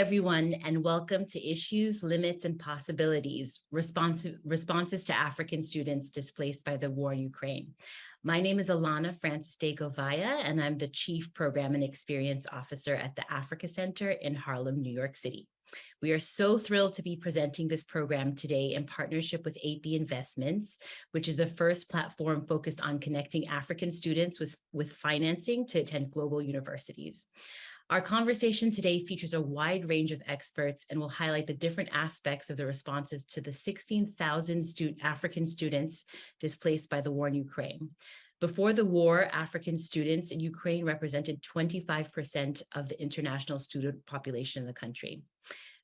everyone, and welcome to Issues, Limits, and Possibilities, Responses to African Students Displaced by the War in Ukraine. My name is Alana Francis de Govaya, and I'm the Chief Program and Experience Officer at the Africa Center in Harlem, New York City. We are so thrilled to be presenting this program today in partnership with 8B Investments, which is the first platform focused on connecting African students with financing to attend global universities. Our conversation today features a wide range of experts and will highlight the different aspects of the responses to the 16,000 African students displaced by the war in Ukraine. Before the war, African students in Ukraine represented 25% of the international student population in the country.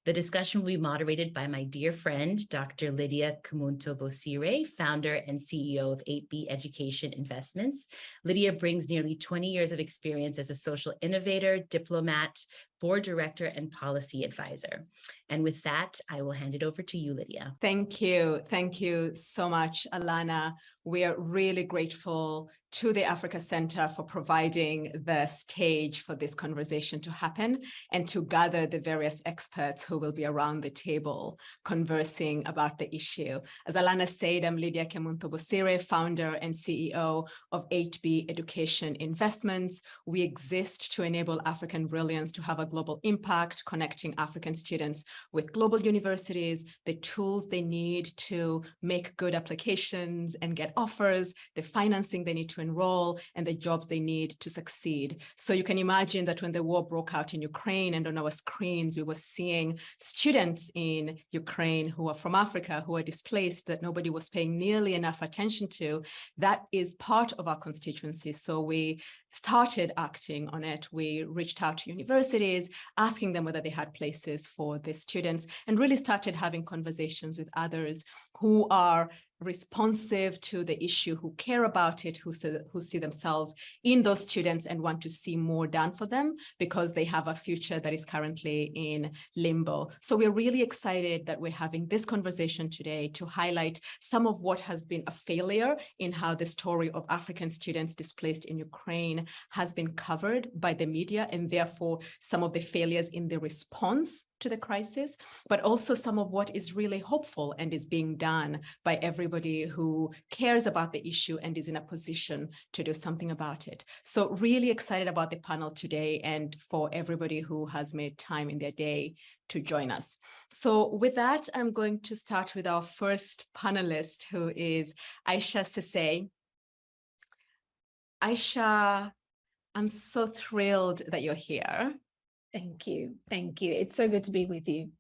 The discussion will be moderated by my dear friend, Dr. Lydia Kamunto-Bosire, founder and CEO of 8B Education Investments. Lydia brings nearly 20 years of experience as a social innovator, diplomat, board director, and policy advisor. And with that, I will hand it over to you, Lydia. Thank you. Thank you so much, Alana. We are really grateful to the Africa Center for providing the stage for this conversation to happen and to gather the various experts who will be around the table conversing about the issue. As Alana said, I'm Lydia Kamunto-Bosire, founder and CEO of 8B Education Investments. We exist to enable African brilliance to have a global impact, connecting African students with global universities, the tools they need to make good applications and get offers, the financing they need to enroll, and the jobs they need to succeed. So you can imagine that when the war broke out in Ukraine and on our screens, we were seeing students in Ukraine who are from Africa, who are displaced, that nobody was paying nearly enough attention to. That is part of our constituency. So we started acting on it. We reached out to universities, asking them whether they had places for the students, and really started having conversations with others who are responsive to the issue, who care about it, who see themselves in those students and want to see more done for them because they have a future that is currently in limbo. So we're really excited that we're having this conversation today to highlight some of what has been a failure in how the story of African students displaced in Ukraine has been covered by the media, and therefore some of the failures in the response to the crisis, but also some of what is really hopeful and is being done by everybody who cares about the issue and is in a position to do something about it. So really excited about the panel today and for everybody who has made time in their day to join us. So with that, I'm going to start with our first panelist, who is Aisha Sesay. Aisha, I'm so thrilled that you're here. Thank you. Thank you. It's so good to be with you.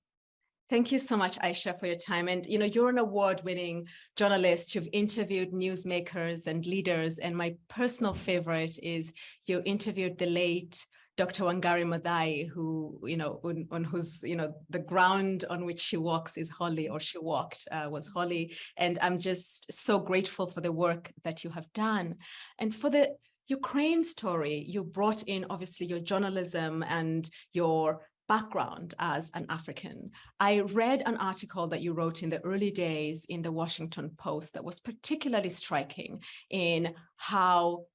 Thank you so much, Aisha, for your time. And, you know, you're an award-winning journalist. You've interviewed newsmakers and leaders. And my personal favorite is you interviewed the late Dr. Wangari Maathai, who, you know, on whose, you know, the ground on which she walks is holy, or she walked was holy. And I'm just so grateful for the work that you have done. And for the Ukraine story, you brought in obviously your journalism and your background as an African. I read an article that you wrote in the early days in the Washington Post that was particularly striking in how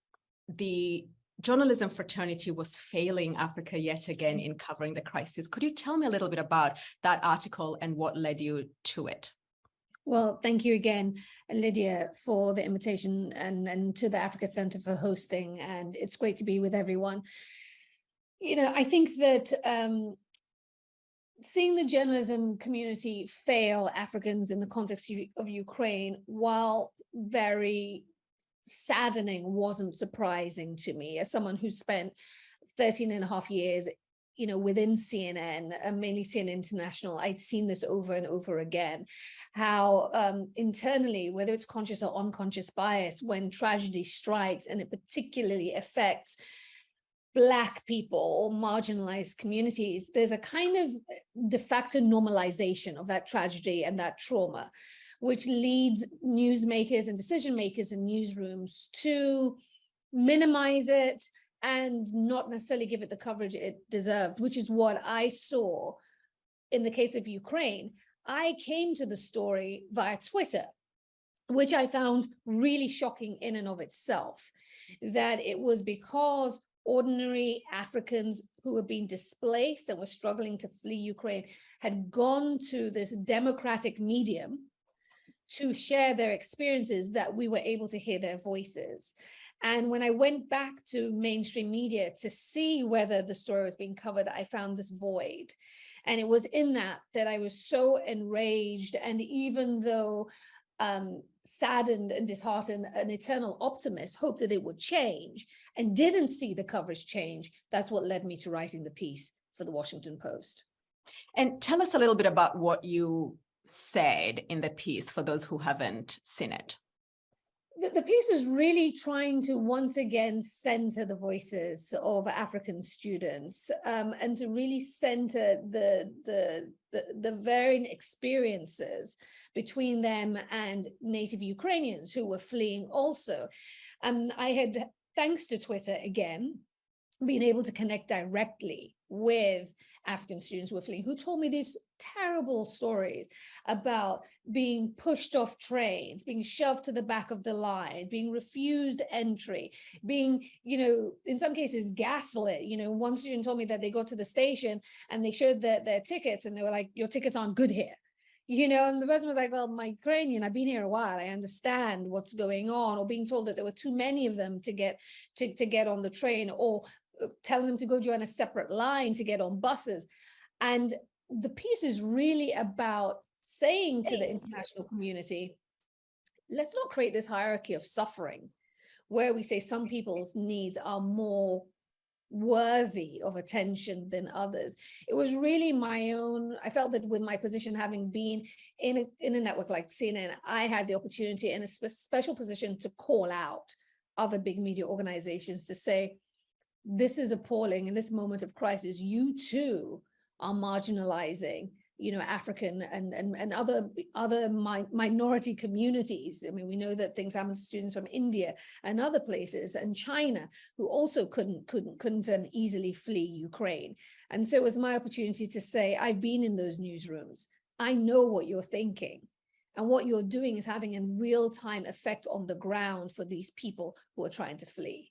the journalism fraternity was failing Africa yet again in covering the crisis. Could you tell me a little bit about that article and what led you to it? Well, thank you again, Lydia, for the invitation, and to the Africa Center for hosting. And it's great to be with everyone. You know, I think that seeing the journalism community fail Africans in the context of Ukraine, while very saddening, wasn't surprising to me as someone who spent 13 and a half years, you know, within CNN, mainly CNN International. I'd seen this over and over again, how internally, whether it's conscious or unconscious bias, when tragedy strikes and it particularly affects Black people or marginalized communities, there's a kind of de facto normalization of that tragedy and that trauma, which leads newsmakers and decision makers in newsrooms to minimize it and not necessarily give it the coverage it deserved, which is what I saw in the case of Ukraine. I came to the story via Twitter, which I found really shocking in and of itself, that it was because ordinary Africans who were being displaced and were struggling to flee Ukraine had gone to this democratic medium to share their experiences, that we were able to hear their voices. And when I went back to mainstream media to see whether the story was being covered, I found this void. And it was in that I was so enraged. And even though saddened and disheartened, an eternal optimist hoped that it would change, and didn't see the coverage change, that's what led me to writing the piece for the Washington Post. And tell us a little bit about what you said in the piece for those who haven't seen it. The piece is really trying to once again center the voices of African students, and to really center the varying experiences between them and native Ukrainians who were fleeing also. I had, thanks to Twitter again, been able to connect directly with African students who were fleeing, who told me these terrible stories about being pushed off trains, being shoved to the back of the line, being refused entry, being, in some cases gaslit. One student told me that they got to the station and they showed their tickets and they were like, your tickets aren't good here. And the person was like, well, my Ukrainian, I've been here a while, I understand what's going on, or being told that there were too many of them to get on the train, or telling them to go join a separate line to get on buses. And the piece is really about saying to the international community, let's not create this hierarchy of suffering where we say some people's needs are more worthy of attention than others. It was really my own, I felt that with my position, having been in a network like CNN, I had the opportunity in a special position to call out other big media organizations to say, this is appalling. In this moment of crisis, you too are marginalizing, African and other minority communities. I mean, we know that things happen to students from India and other places, and China, who also couldn't easily flee Ukraine. And so it was my opportunity to say, I've been in those newsrooms. I know what you're thinking. And what you're doing is having a real-time effect on the ground for these people who are trying to flee.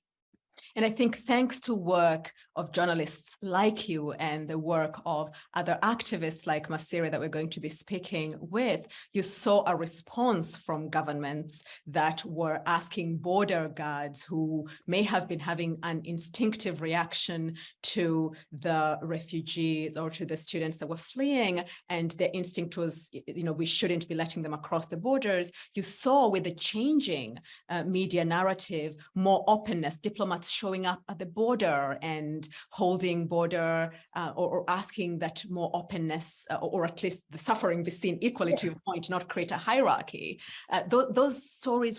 And I think thanks to work of journalists like you and the work of other activists like Masira that we're going to be speaking with, you saw a response from governments that were asking border guards who may have been having an instinctive reaction to the refugees or to the students that were fleeing, and their instinct was, we shouldn't be letting them across the borders. You saw with the changing media narrative, more openness, diplomats showing up at the border and holding border or asking that more openness, or at least the suffering be seen equally, to your point, not create a hierarchy. Those stories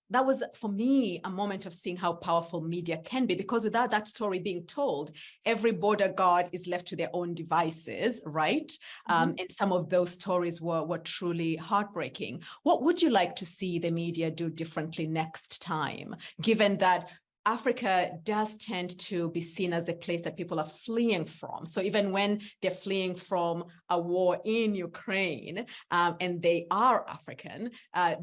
that was, for me, a moment of seeing how powerful media can be, because without that story being told, every border guard is left to their own devices, right? And some of those stories were truly heartbreaking. What would you like to see the media do differently next time, given that Africa does tend to be seen as the place that people are fleeing from? So even when they're fleeing from a war in Ukraine, and they are African,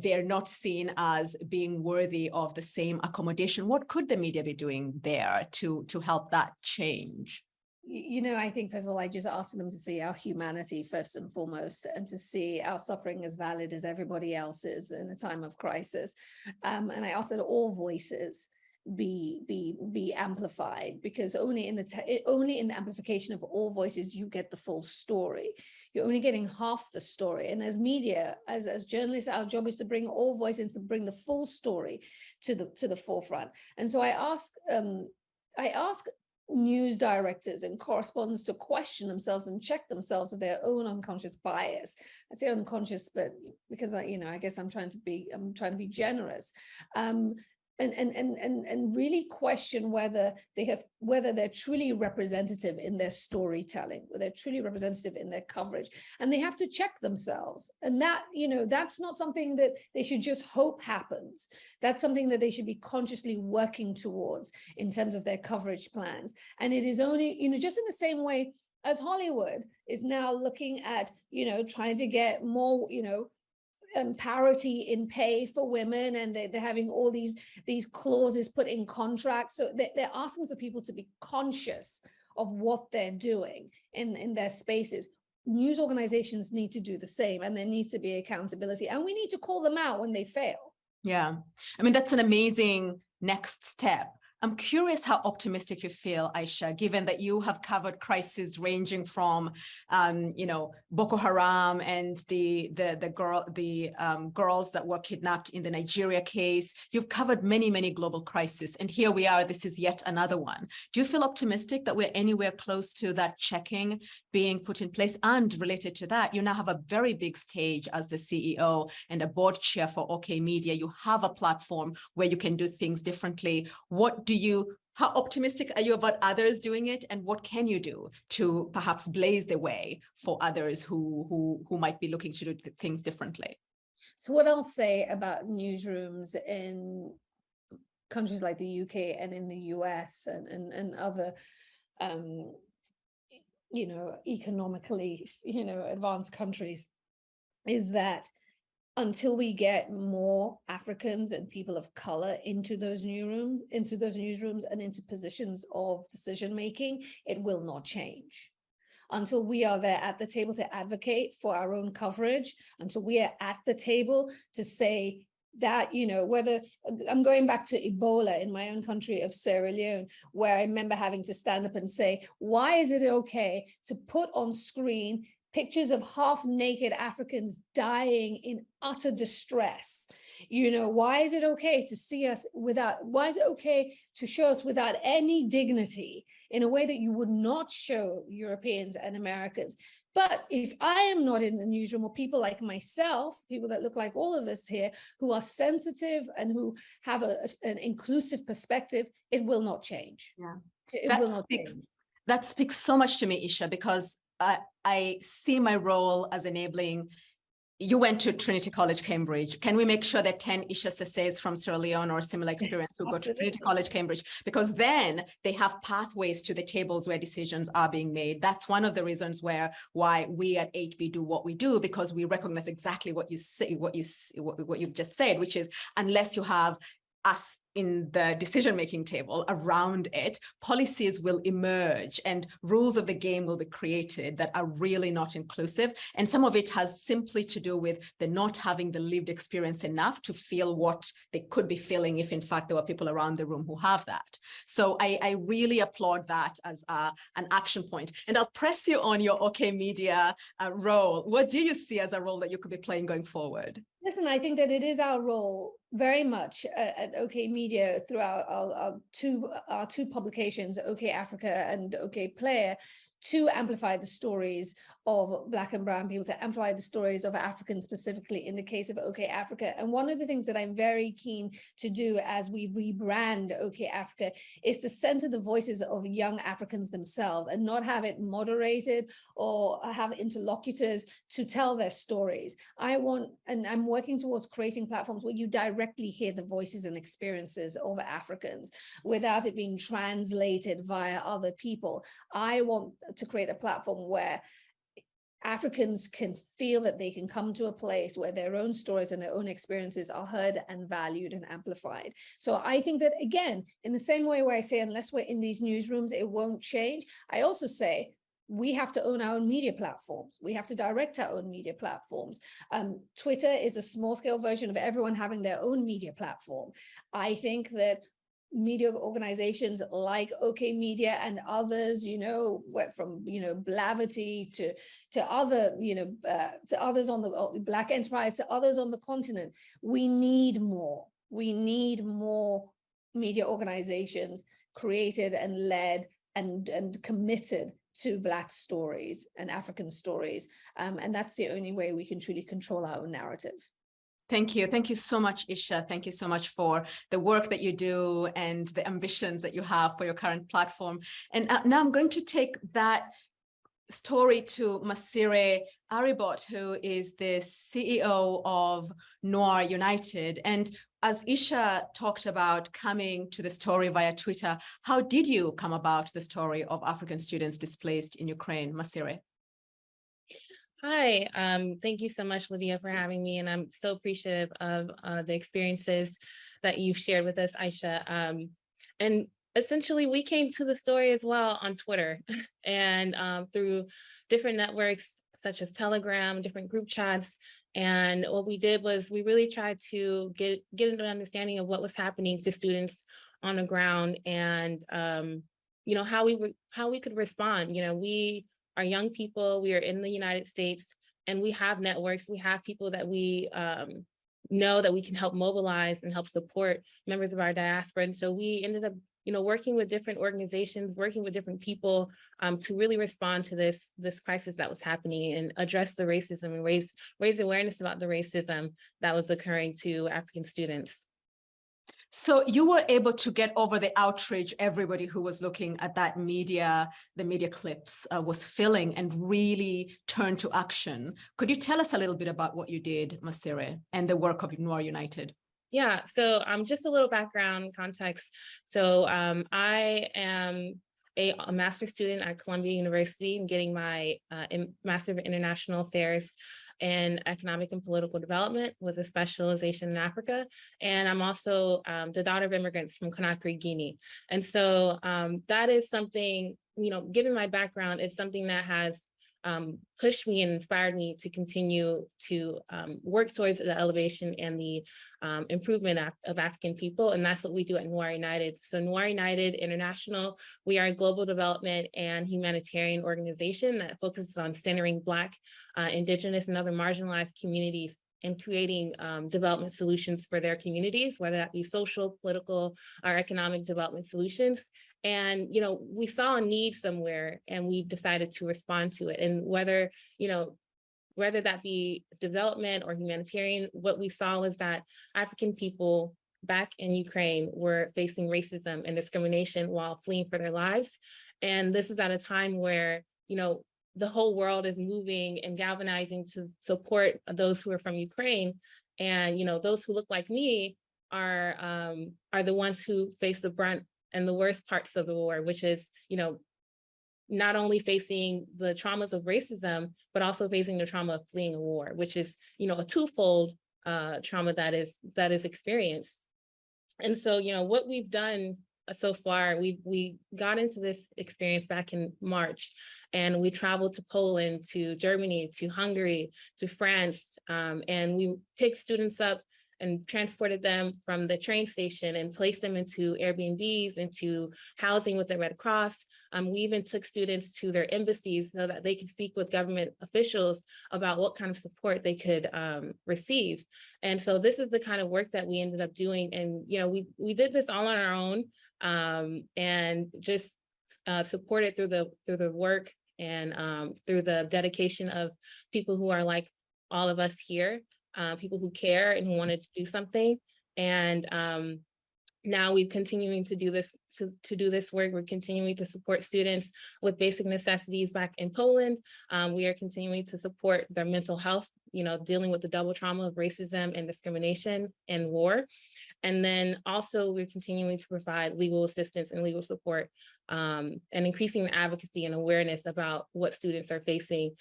they're not seen as being worthy of the same accommodation. What could the media be doing there to help that change? I think, first of all, I just ask them to see our humanity first and foremost, and to see our suffering as valid as everybody else's in a time of crisis. And I ask that all voices be amplified, because only in the amplification of all voices you get the full story. You're only getting half the story. And as media, as journalists, our job is to bring all voices, to bring the full story to the forefront. And so I ask news directors and correspondents to question themselves and check themselves of their own unconscious bias. I say unconscious, but because I guess I'm trying to be generous. And really question whether they're truly representative in their storytelling, whether they're truly representative in their coverage. And they have to check themselves. And that, that's not something that they should just hope happens. That's something that they should be consciously working towards in terms of their coverage plans. And it is only, just in the same way as Hollywood is now looking at, trying to get more, parity in pay for women, and they're having all these clauses put in contracts. So they're asking for people to be conscious of what they're doing in their spaces. News organizations need to do the same, and there needs to be accountability, and we need to call them out when they fail. Yeah, I mean, that's an amazing next step. I'm curious how optimistic you feel, Aisha, given that you have covered crises ranging from, Boko Haram and the girls that were kidnapped in the Nigeria case. You've covered many, many global crises, and here we are. This is yet another one. Do you feel optimistic that we're anywhere close to that checking being put in place? And related to that, you now have a very big stage as the CEO and a board chair for OK Media. You have a platform where you can do things differently. How optimistic are you about others doing it, and what can you do to perhaps blaze the way for others who might be looking to do things differently? So what I'll say about newsrooms in countries like the UK and in the US and other economically advanced countries is that until we get more Africans and people of color into those newsrooms and into positions of decision making, it will not change. Until we are there at the table to advocate for our own coverage, until we are at the table to say that, whether I'm going back to Ebola in my own country of Sierra Leone, where I remember having to stand up and say, why is it okay to put on screen pictures of half-naked Africans dying in utter distress? Why is it okay to see us why is it okay to show us without any dignity in a way that you would not show Europeans and Americans? But if I am not in the newsroom, or people like myself, people that look like all of us here, who are sensitive and who have an inclusive perspective, it will not change. Yeah, it will not change. That speaks so much to me, Isha, because I see my role as enabling. You went to Trinity College, Cambridge. Can we make sure that 10 Isha Sesses from Sierra Leone or similar experience who go to Trinity College, Cambridge? Because then they have pathways to the tables where decisions are being made. That's one of the reasons why we at 8B do what we do, because we recognize exactly what you say, what you've just said, which is unless you have us in the decision-making table around it, policies will emerge and rules of the game will be created that are really not inclusive. And some of it has simply to do with the not having the lived experience enough to feel what they could be feeling if in fact there were people around the room who have that. So I really applaud that as an action point. And I'll press you on your OK Media role. What do you see as a role that you could be playing going forward? Listen, I think that it is our role very much at OK Media through our two publications, OK Africa and OK Player, to amplify the stories of Black and Brown people, to amplify the stories of Africans specifically in the case of OK Africa. And one of the things that I'm very keen to do as we rebrand OK Africa is to center the voices of young Africans themselves and not have it moderated or have interlocutors to tell their stories. I'm working towards creating platforms where you directly hear the voices and experiences of Africans without it being translated via other people. I want to create a platform where Africans can feel that they can come to a place where their own stories and their own experiences are heard and valued and amplified. So I think that, again, in the same way where I say, unless we're in these newsrooms, it won't change, I also say, we have to own our own media platforms. We have to direct our own media platforms. Twitter is a small scale version of everyone having their own media platform. I think that media organizations like OK Media and others, from Blavity to other, to others on the Black Enterprise, to others on the continent, we need more. We need more media organizations created and led and committed to Black stories and African stories. And that's the only way we can truly control our own narrative. Thank you. Thank you so much, Isha. Thank you so much for the work that you do and the ambitions that you have for your current platform. And now I'm going to take that story to Masire Aribot, who is the CEO of Noir United. And as Isha talked about coming to the story via Twitter, how did you come about the story of African students displaced in Ukraine, Masire? Hi, thank you so much, Livia, for having me. And I'm so appreciative of the experiences that you've shared with us, Aisha. And essentially, we came to the story as well on Twitter and through different networks such as Telegram, different group chats. And what we did was we really tried to get into an understanding of what was happening to students on the ground and how we could respond. We are young people, we are in the United States, and we have networks, we have people that we know that we can help mobilize and help support members of our diaspora. And so we ended up, working with different organizations, working with different people to really respond to this crisis that was happening and address the racism and raise awareness about the racism that was occurring to African students. So you were able to get over the outrage everybody who was looking at that media, the media clips was feeling, and really turn to action. Could you tell us a little bit about what you did, Masire, and the work of Noir United? Yeah, so just a little background context. So I am a master's student at Columbia University and getting my Master of International Affairs and Economic and Political Development with a specialization in Africa. And I'm also the daughter of immigrants from Conakry, Guinea. And so that is something, given my background, is something that has pushed me and inspired me to continue to work towards the elevation and the improvement of African people. And that's what we do at Noir United. So Noir United International, we are a global development and humanitarian organization that focuses on centering Black, Indigenous, and other marginalized communities and creating development solutions for their communities, whether that be social, political, or economic development solutions. And, we saw a need somewhere and we decided to respond to it. And whether that be development or humanitarian, what we saw was that African people back in Ukraine were facing racism and discrimination while fleeing for their lives. And this is at a time where, the whole world is moving and galvanizing to support those who are from Ukraine. And, those who look like me are the ones who face the brunt and the worst parts of the war, which is, not only facing the traumas of racism, but also facing the trauma of fleeing a war, which is, a twofold trauma that is experienced. And so, what we've done so far, we got into this experience back in March, and we traveled to Poland, to Germany, to Hungary, to France, and we picked students up and transported them from the train station and placed them into Airbnbs, into housing with the Red Cross. We even took students to their embassies so that they could speak with government officials about what kind of support they could receive. And so this is the kind of work that we ended up doing. And, we did this all on our own and just supported through the work and through the dedication of people who are like all of us here. People who care and who wanted to do something. And now we're continuing to do this to do this work. We're continuing to support students with basic necessities back in Poland. We are continuing to support their mental health, dealing with the double trauma of racism and discrimination and war. And then also we're continuing to provide legal assistance and legal support and increasing the advocacy and awareness about what students are facing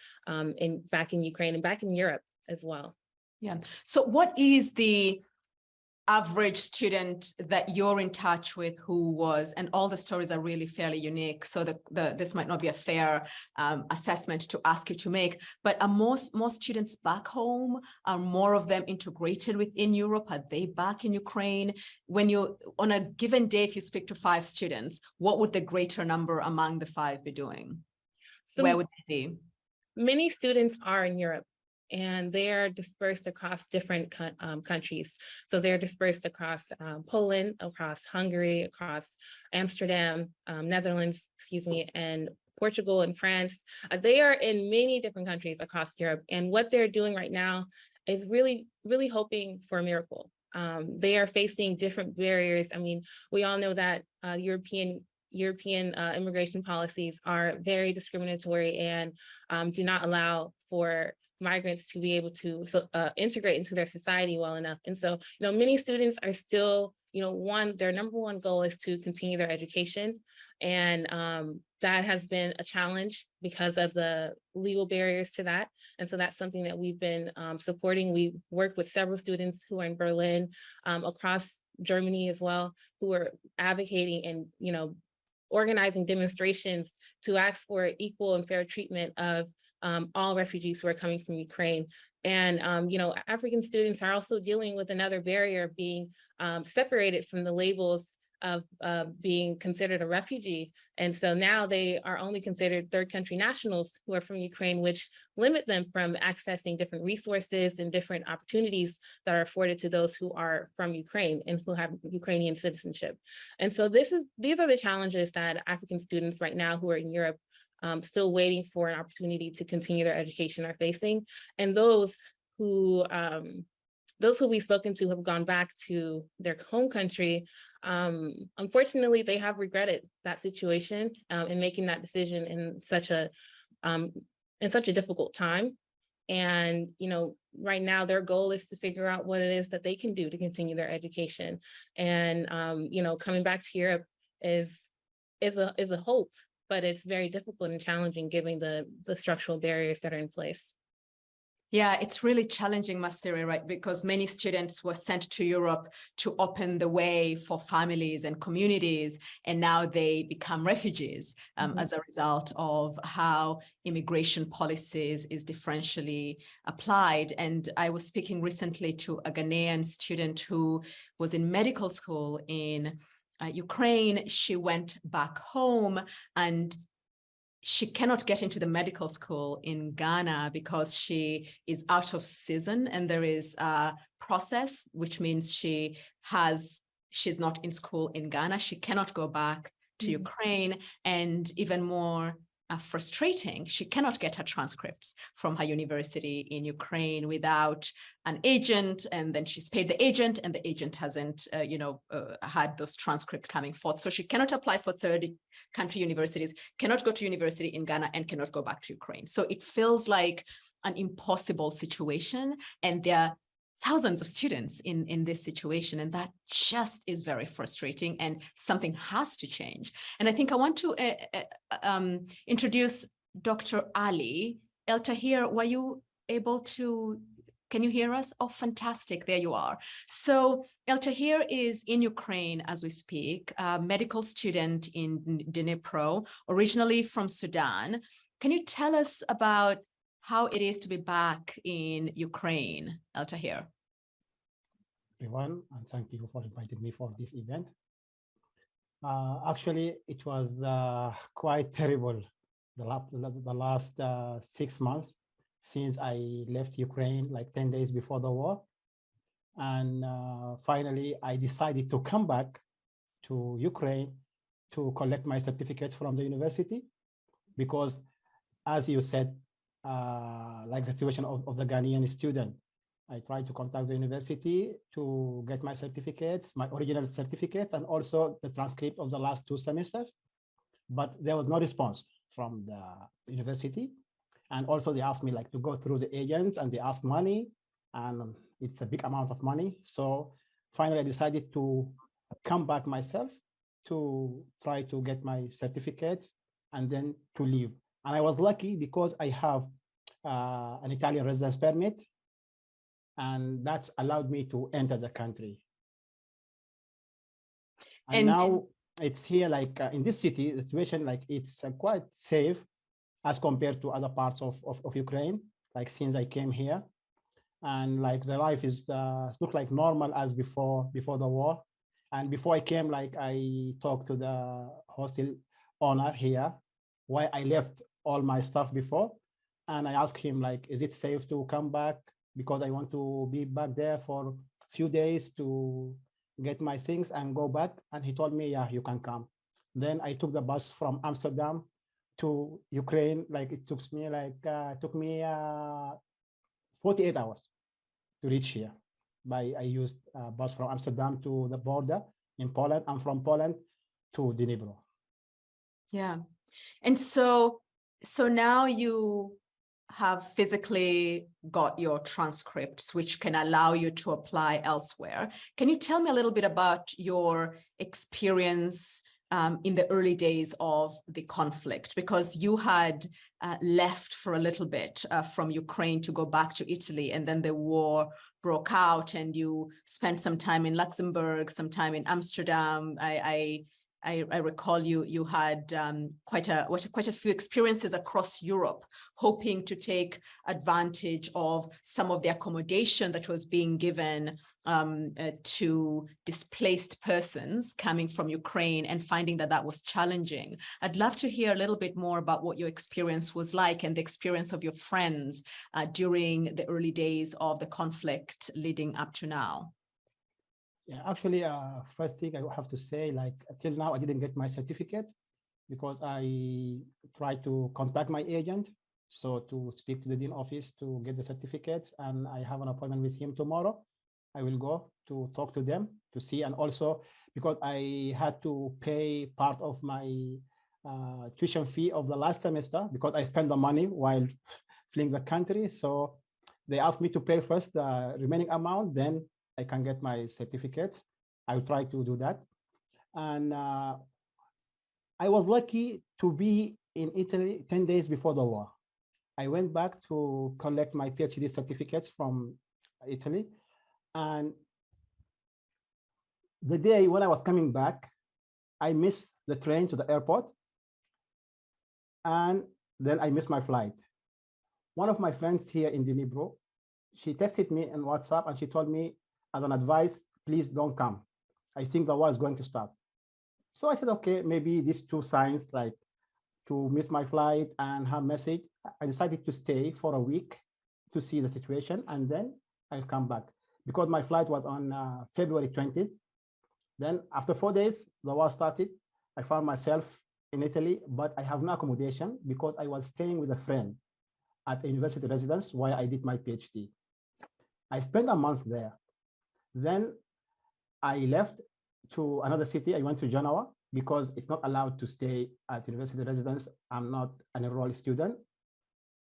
back in Ukraine and back in Europe as well. Yeah. So what is the average student that you're in touch with who was, and all the stories are really fairly unique, so this might not be a fair assessment to ask you to make, but are most students back home? Are more of them integrated within Europe? Are they back in Ukraine? When you, on a given day, if you speak to 5 students, what would the greater number among the 5 be doing? So where would they be? Many students are in Europe, and they are dispersed across different countries. So they're dispersed across Poland, across Hungary, across Amsterdam, Netherlands, and Portugal and France. They are in many different countries across Europe. And what they're doing right now is really, really hoping for a miracle. They are facing different barriers. I mean, we all know that European immigration policies are very discriminatory and do not allow for migrants to be able to integrate into their society well enough. And so, many students are still, their number one goal is to continue their education. And that has been a challenge because of the legal barriers to that. And so that's something that we've been supporting. We work with several students who are in Berlin, across Germany as well, who are advocating and, organizing demonstrations to ask for equal and fair treatment of all refugees who are coming from Ukraine. And, African students are also dealing with another barrier of being separated from the labels of being considered a refugee. And so now they are only considered third country nationals who are from Ukraine, which limit them from accessing different resources and different opportunities that are afforded to those who are from Ukraine and who have Ukrainian citizenship. And so these are the challenges that African students right now who are in Europe still waiting for an opportunity to continue their education are facing. And those who we've spoken to have gone back to their home country. Unfortunately, they have regretted that situation and making that decision in such a difficult time. And right now their goal is to figure out what it is that they can do to continue their education. And coming back to Europe is a hope, but it's very difficult and challenging given the structural barriers that are in place. Yeah, it's really challenging, Masiri, right? Because many students were sent to Europe to open the way for families and communities, and now they become refugees as a result of how immigration policies is differentially applied. And I was speaking recently to a Ghanaian student who was in medical school in Ukraine. She went back home and she cannot get into the medical school in Ghana because she is out of season, and there is a process, which means she's not in school in Ghana. She cannot go back to Ukraine, and even more frustrating, she cannot get her transcripts from her university in Ukraine without an agent, and then she's paid the agent, and the agent hasn't had those transcripts coming forth. So she cannot apply for third country universities, cannot go to university in Ghana, and cannot go back to Ukraine. So it feels like an impossible situation, and there are thousands of students in this situation, and that just is very frustrating, and something has to change. And I think I want to introduce Dr. Ali El-Tahir. Were you able to, can you hear us? Oh, fantastic, there you are. So El-Tahir is in Ukraine as we speak, a medical student in Dnipro, originally from Sudan. Can you tell us about how it is to be back in Ukraine, El-Tahir? Everyone, and thank you for inviting me for this event. Actually, it was quite terrible the last 6 months since I left Ukraine, like 10 days before the war. And finally, I decided to come back to Ukraine to collect my certificate from the university, because as you said, like the situation of the Ghanaian student, I tried to contact the university to get my certificates, my original certificates, and also the transcript of the last 2 semesters. But there was no response from the university. And also they asked me like to go through the agents, and they asked money, and it's a big amount of money. So finally I decided to come back myself to try to get my certificates and then to leave. And I was lucky because I have an Italian residence permit, and that's allowed me to enter the country. And now it's here, like in this city, the situation, like it's quite safe as compared to other parts of Ukraine, like since I came here. And like the life is look like normal as before the war. And before I came, like I talked to the hostel owner here, why I left all my stuff before. And I asked him, like, is it safe to come back? Because I want to be back there for a few days to get my things and go back. And he told me, yeah, you can come. Then I took the bus from Amsterdam to Ukraine. Like it took me 48 hours to reach here. I used a bus from Amsterdam to the border in Poland, and from Poland to Dnipro. Yeah. And so now you have physically got your transcripts, which can allow you to apply elsewhere. Can you tell me a little bit about your experience in the early days of the conflict? Because you had left for a little bit from Ukraine to go back to Italy, and then the war broke out, and you spent some time in Luxembourg, some time in Amsterdam. I recall you had quite a few experiences across Europe, hoping to take advantage of some of the accommodation that was being given to displaced persons coming from Ukraine, and finding that that was challenging. I'd love to hear a little bit more about what your experience was like, and the experience of your friends during the early days of the conflict leading up to now. Yeah, actually, first thing I have to say, like, till now, I didn't get my certificate because I tried to contact my agent, so to speak to the dean office to get the certificates, and I have an appointment with him tomorrow. I will go to talk to them to see, and also because I had to pay part of my tuition fee of the last semester because I spent the money while fleeing the country. So they asked me to pay first the remaining amount, then I can get my certificate. I will try to do that. And I was lucky to be in Italy 10 days before the war. I went back to collect my PhD certificates from Italy. And the day when I was coming back, I missed the train to the airport. And then I missed my flight. One of my friends here in Dnipro, she texted me on WhatsApp, and she told me, as an advice, please don't come. I think the war is going to start. So I said, okay, maybe these two signs, like to miss my flight and her message, I decided to stay for a week to see the situation, and then I'll come back. Because my flight was on February 20th. Then after 4 days, the war started. I found myself in Italy, but I have no accommodation because I was staying with a friend at a university residence while I did my PhD. I spent a month there. Then I left to another city. I went to Genoa because it's not allowed to stay at university residence. I'm not an enrolled student.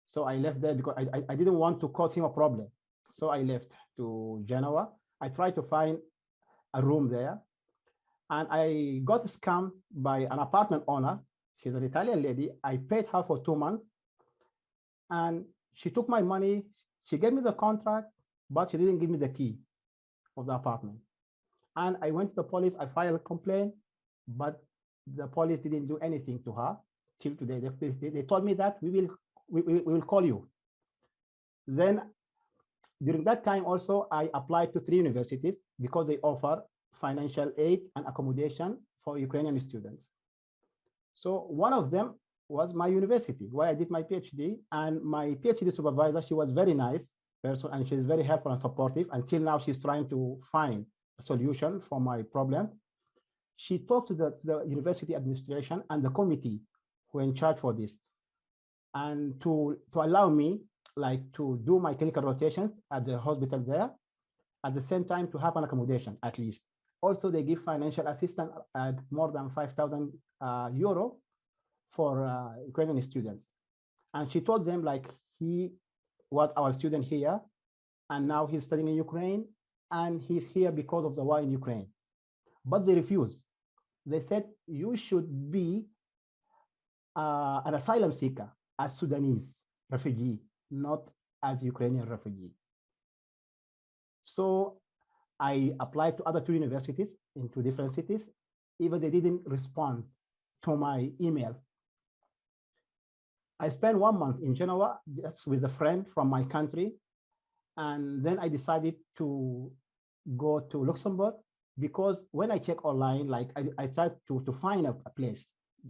So I left there because I didn't want to cause him a problem. So I left to Genoa. I tried to find a room there, and I got scammed by an apartment owner. She's an Italian lady. I paid her for 2 months, and she took my money. She gave me the contract, but she didn't give me the key of the apartment. And I went to the police. I filed a complaint, but the police didn't do anything to her till today. They told me that we will call you. Then during that time also, I applied to 3 universities because they offer financial aid and accommodation for Ukrainian students. So one of them was my university where I did my PhD, and my PhD supervisor, she was very nice person, and she's very helpful and supportive. Until now, she's trying to find a solution for my problem. She talked to the university administration and the committee who are in charge for this, and to allow me like to do my clinical rotations at the hospital there, at the same time to have an accommodation at least. Also, they give financial assistance at more than 5,000 euro for Ukrainian students. And she told them like he was our student here, and now he's studying in Ukraine, and he's here because of the war in Ukraine. But they refused. They said, you should be an asylum seeker, as Sudanese refugee, not as Ukrainian refugee. So I applied to other 2 universities in 2 different cities. Even they didn't respond to my emails. I spent 1 month in Genoa just with a friend from my country. And then I decided to go to Luxembourg, because when I check online, like I tried to find a place.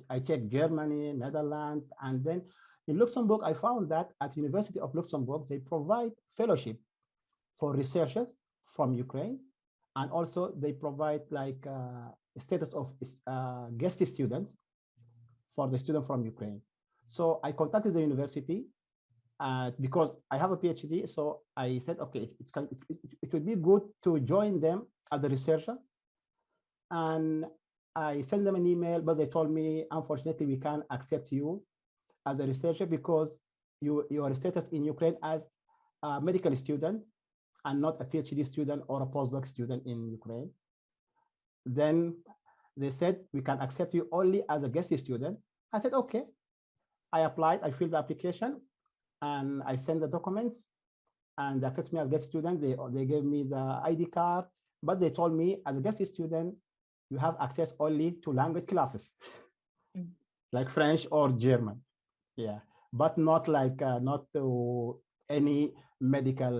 I checked Germany, Netherlands, and then in Luxembourg, I found that at the University of Luxembourg, they provide fellowship for researchers from Ukraine. And also they provide like a status of guest student for the student from Ukraine. So I contacted the university because I have a PhD. So I said, okay, it would be good to join them as a researcher. And I sent them an email, but they told me, unfortunately, we can't accept you as a researcher because your status in Ukraine as a medical student and not a PhD student or a postdoc student in Ukraine. Then they said, we can accept you only as a guest student. I said, okay. I applied, I filled the application, and I sent the documents, and they accepted me as a guest student. They gave me the ID card, but they told me as a guest student, you have access only to language classes, like French or German. Yeah, but not like, not to any medical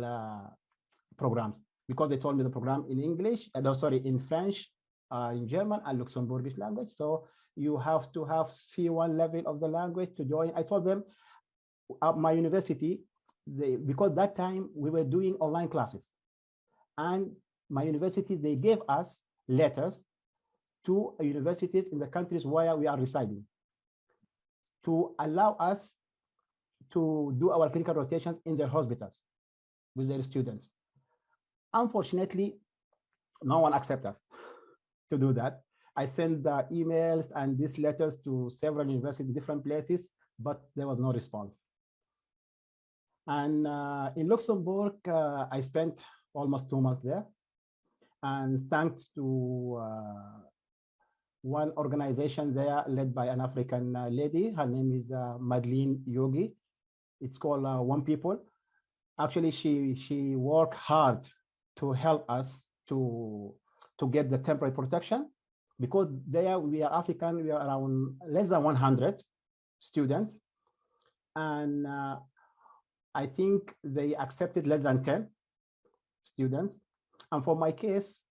programs, because they told me the program in English, sorry, in French, in German and Luxembourgish language. So you have to have C1 level of the language to join. I told them at my university, because that time we were doing online classes, and my university, they gave us letters to universities in the countries where we are residing to allow us to do our clinical rotations in their hospitals with their students. Unfortunately, no one accepts us to do that. I sent the emails and these letters to several universities in different places, but there was no response. And in Luxembourg, I spent almost 2 months there. And thanks to one organization there led by an African lady, her name is Madeleine Yogi. It's called One People. Actually, she worked hard to help us to get the temporary protection, because there we are African, we are around less than 100 students. And I think they accepted less than 10 students. And for my case,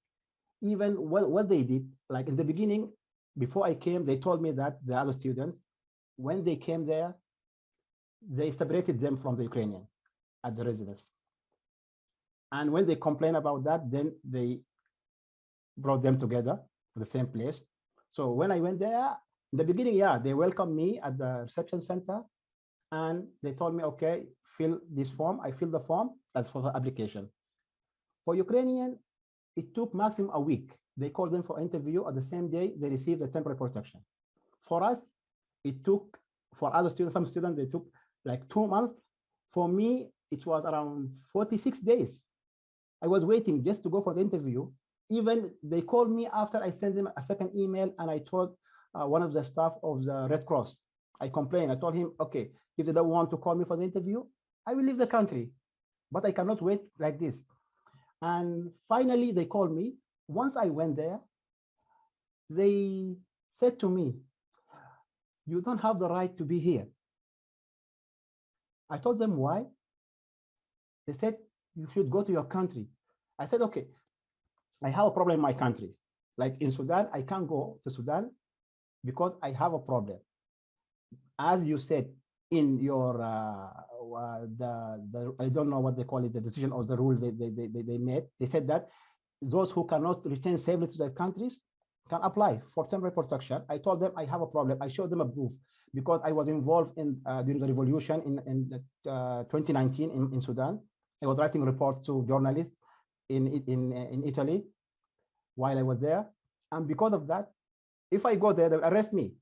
even what they did, like in the beginning, before I came, they told me that the other students, when they came there, they separated them from the Ukrainian at the residence. And when they complained about that, then they brought them together in the same place. So when I went there, in the beginning, yeah, they welcomed me at the reception center, and they told me, okay, fill this form. I filled the form. That's for the application. For Ukrainian, it took maximum a week. They called them for interview. At the same day, they received the temporary protection. For us, it took, for other students, some students, they took like 2 months. For me, it was around 46 days. I was waiting just to go for the interview. Even they called me after I sent them a second email, and I told one of the staff of the Red Cross, I complained. I told him, okay, if they don't want to call me for the interview, I will leave the country, but I cannot wait like this. And finally, they called me. Once I went there, they said to me, you don't have the right to be here. I told them why. They said, you should go to your country. I said, okay, I have a problem in my country. Like in Sudan, I can't go to Sudan because I have a problem. As you said in your, I don't know what they call it, the decision or the rule they made, they said that those who cannot return safely to their countries can apply for temporary protection. I told them I have a problem. I showed them a proof, because I was involved in during the revolution in 2019 in Sudan. I was writing reports to journalists in Italy while I was there. And because of that, if I go there, they'll arrest me.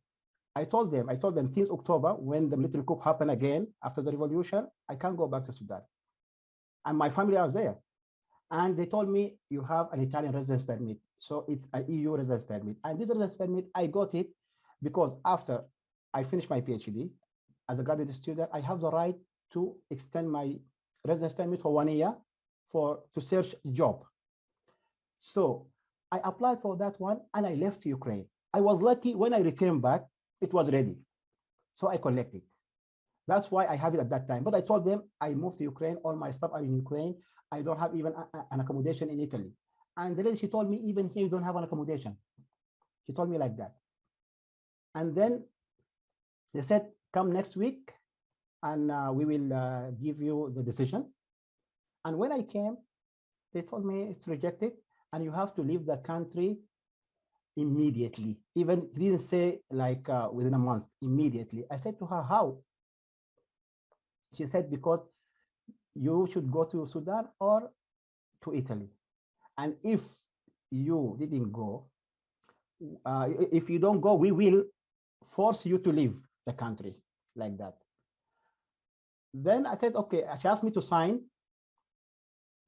I told them since October, when the military coup happened again after the revolution, I can't go back to Sudan. And my family are there. And they told me, you have an Italian residence permit. So it's an EU residence permit. And this residence permit, I got it because after I finished my PhD as a graduate student, I have the right to extend my residence permit for 1 year to search a job. So I applied for that one, and I left Ukraine. I was lucky when I returned back, it was ready. So I collected. That's why I have it at that time. But I told them I moved to Ukraine, all my stuff are in Ukraine. I don't have even an accommodation in Italy. And the lady, she told me, even here you don't have an accommodation. She told me like that. And then they said, come next week and we will give you the decision. And when I came, they told me it's rejected and you have to leave the country immediately. Even didn't say like within a month, immediately. I said to her, how? She said, because you should go to Sudan or to Italy. And if you didn't go, if you don't go, we will force you to leave the country like that. Then I said, okay, she asked me to sign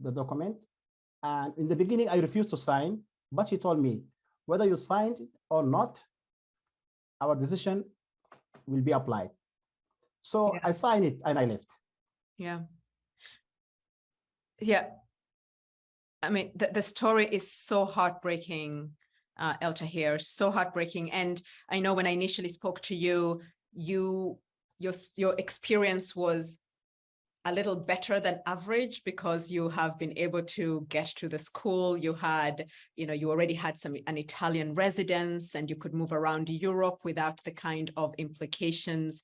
the document. And in the beginning, I refused to sign, but she told me, whether you signed or not, our decision will be applied. So Yeah. I signed it and I left. Yeah. Yeah. I mean, the story is so heartbreaking, El-Tahir, so heartbreaking. And I know when I initially spoke to you, your experience was a little better than average because you have been able to get to the school. You had, you already had an Italian residence and you could move around Europe without the kind of implications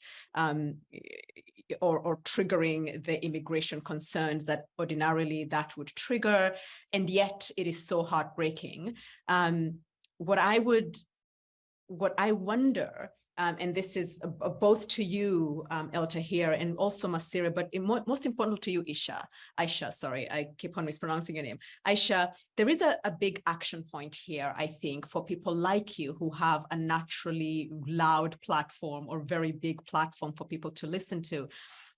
or triggering the immigration concerns that ordinarily that would trigger. And yet it is so heartbreaking. What I wonder, and this is both to you, El-Tahir, and also Masira, but most important to you, Aisha, sorry, I keep on mispronouncing your name. Aisha, there is a big action point here, I think, for people like you who have a naturally loud platform or very big platform for people to listen to.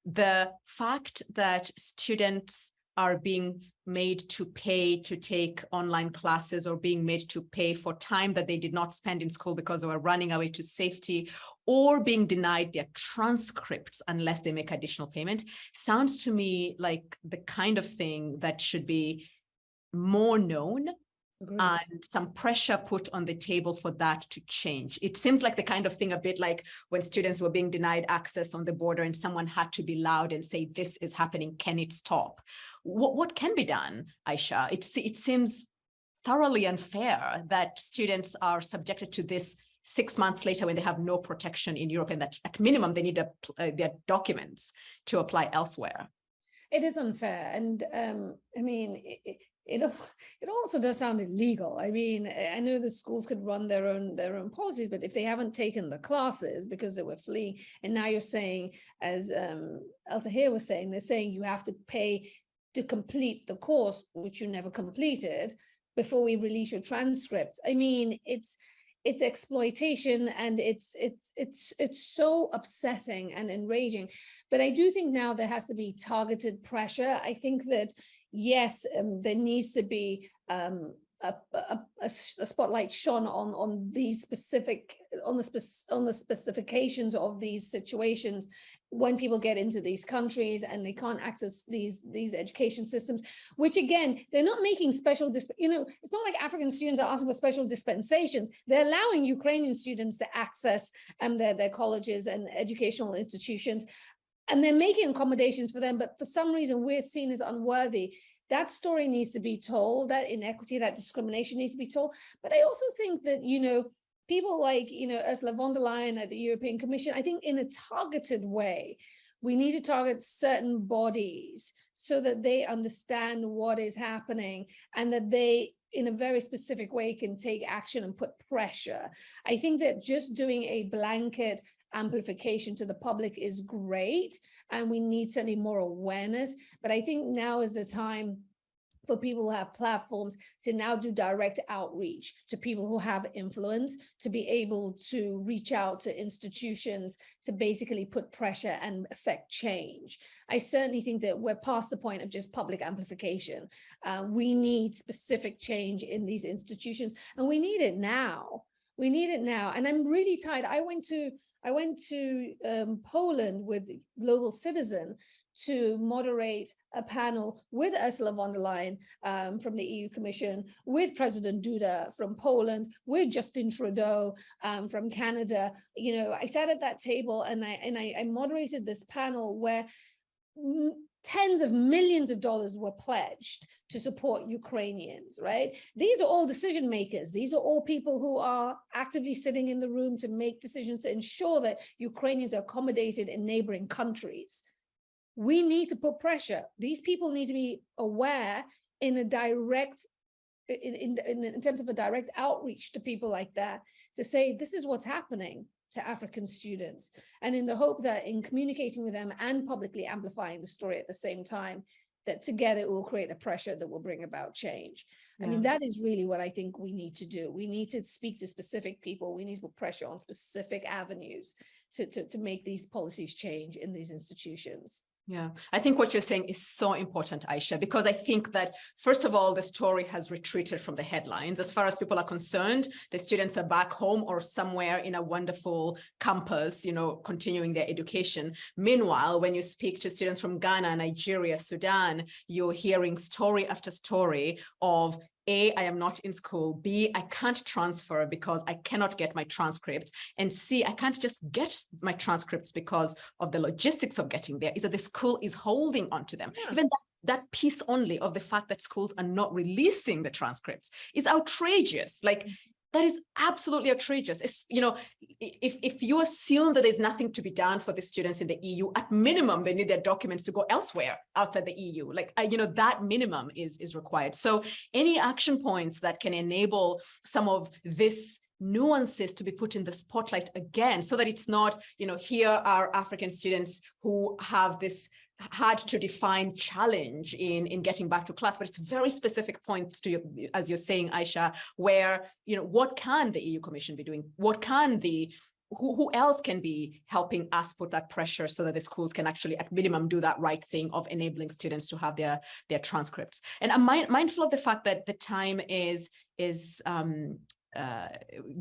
The fact that students are being made to pay to take online classes or being made to pay for time that they did not spend in school because they were running away to safety, or being denied their transcripts unless they make additional payment, sounds to me like the kind of thing that should be more known. Agreed. And some pressure put on the table for that to change. It seems like the kind of thing a bit like when students were being denied access on the border and someone had to be loud and say, this is happening, can it stop? What can be done, Aisha? It seems thoroughly unfair that students are subjected to this 6 months later when they have no protection in Europe, and that at minimum they need their documents to apply elsewhere. It is unfair. And I mean, it also does sound illegal. I mean, I know the schools could run their own policies, but if they haven't taken the classes because they were fleeing, and now you're saying, as El-Tahir was saying, they're saying you have to pay to complete the course, which you never completed, before we release your transcripts. I mean, it's exploitation, and it's so upsetting and enraging. But I do think now there has to be targeted pressure. I think that yes, there needs to be a spotlight shone on these specific on the specifications of these situations when people get into these countries and they can't access these education systems, which again, they're not making special, it's not like African students are asking for special dispensations. They're allowing Ukrainian students to access their colleges and educational institutions, and they're making accommodations for them, but for some reason we're seen as unworthy. That story needs to be told, that inequity, that discrimination needs to be told. But I also think that, people like, Ursula von der Leyen at the European Commission, I think in a targeted way, we need to target certain bodies so that they understand what is happening and that they, in a very specific way, can take action and put pressure. I think that just doing a blanket amplification to the public is great, and we need certainly more awareness. But I think now is the time for people who have platforms to now do direct outreach to people who have influence, to be able to reach out to institutions to basically put pressure and affect change. I certainly think that we're past the point of just public amplification. We need specific change in these institutions, and we need it now. We need it now. And I'm really tired. I went to Poland with Global Citizen to moderate a panel with Ursula von der Leyen from the EU Commission, with President Duda from Poland, with Justin Trudeau from Canada. I sat at that table and I moderated this panel where tens of millions of dollars were pledged to support Ukrainians, right? These are all decision makers. These are all people who are actively sitting in the room to make decisions to ensure that Ukrainians are accommodated in neighboring countries. We need to put pressure. These people need to be aware in a direct, in terms of a direct outreach to people like that, to say, this is what's happening to African students. And in the hope that in communicating with them and publicly amplifying the story at the same time, that together it will create a pressure that will bring about change. Yeah. I mean, that is really what I think we need to do. We need to speak to specific people. We need to put pressure on specific avenues to make these policies change in these institutions. Yeah, I think what you're saying is so important, Aisha, because I think that, first of all, the story has retreated from the headlines. As far as people are concerned, the students are back home or somewhere in a wonderful campus, continuing their education. Meanwhile, when you speak to students from Ghana, Nigeria, Sudan, you're hearing story after story of A, I am not in school. B, I can't transfer because I cannot get my transcripts. And C, I can't just get my transcripts because of the logistics of getting there, is that the school is holding on to them. Yeah. Even that piece only of the fact that schools are not releasing the transcripts is outrageous. Like, that is absolutely outrageous. It's, if you assume that there's nothing to be done for the students in the EU, at minimum, they need their documents to go elsewhere outside the EU. Like, that minimum is required. So any action points that can enable some of this nuances to be put in the spotlight again, so that it's not, here are African students who have this hard to define challenge in getting back to class, but it's very specific points to, as you're saying, Aisha, where, what can the EU Commission be doing? What can who else can be helping us put that pressure so that the schools can actually, at minimum, do that right thing of enabling students to have their transcripts? And I'm mindful of the fact that the time is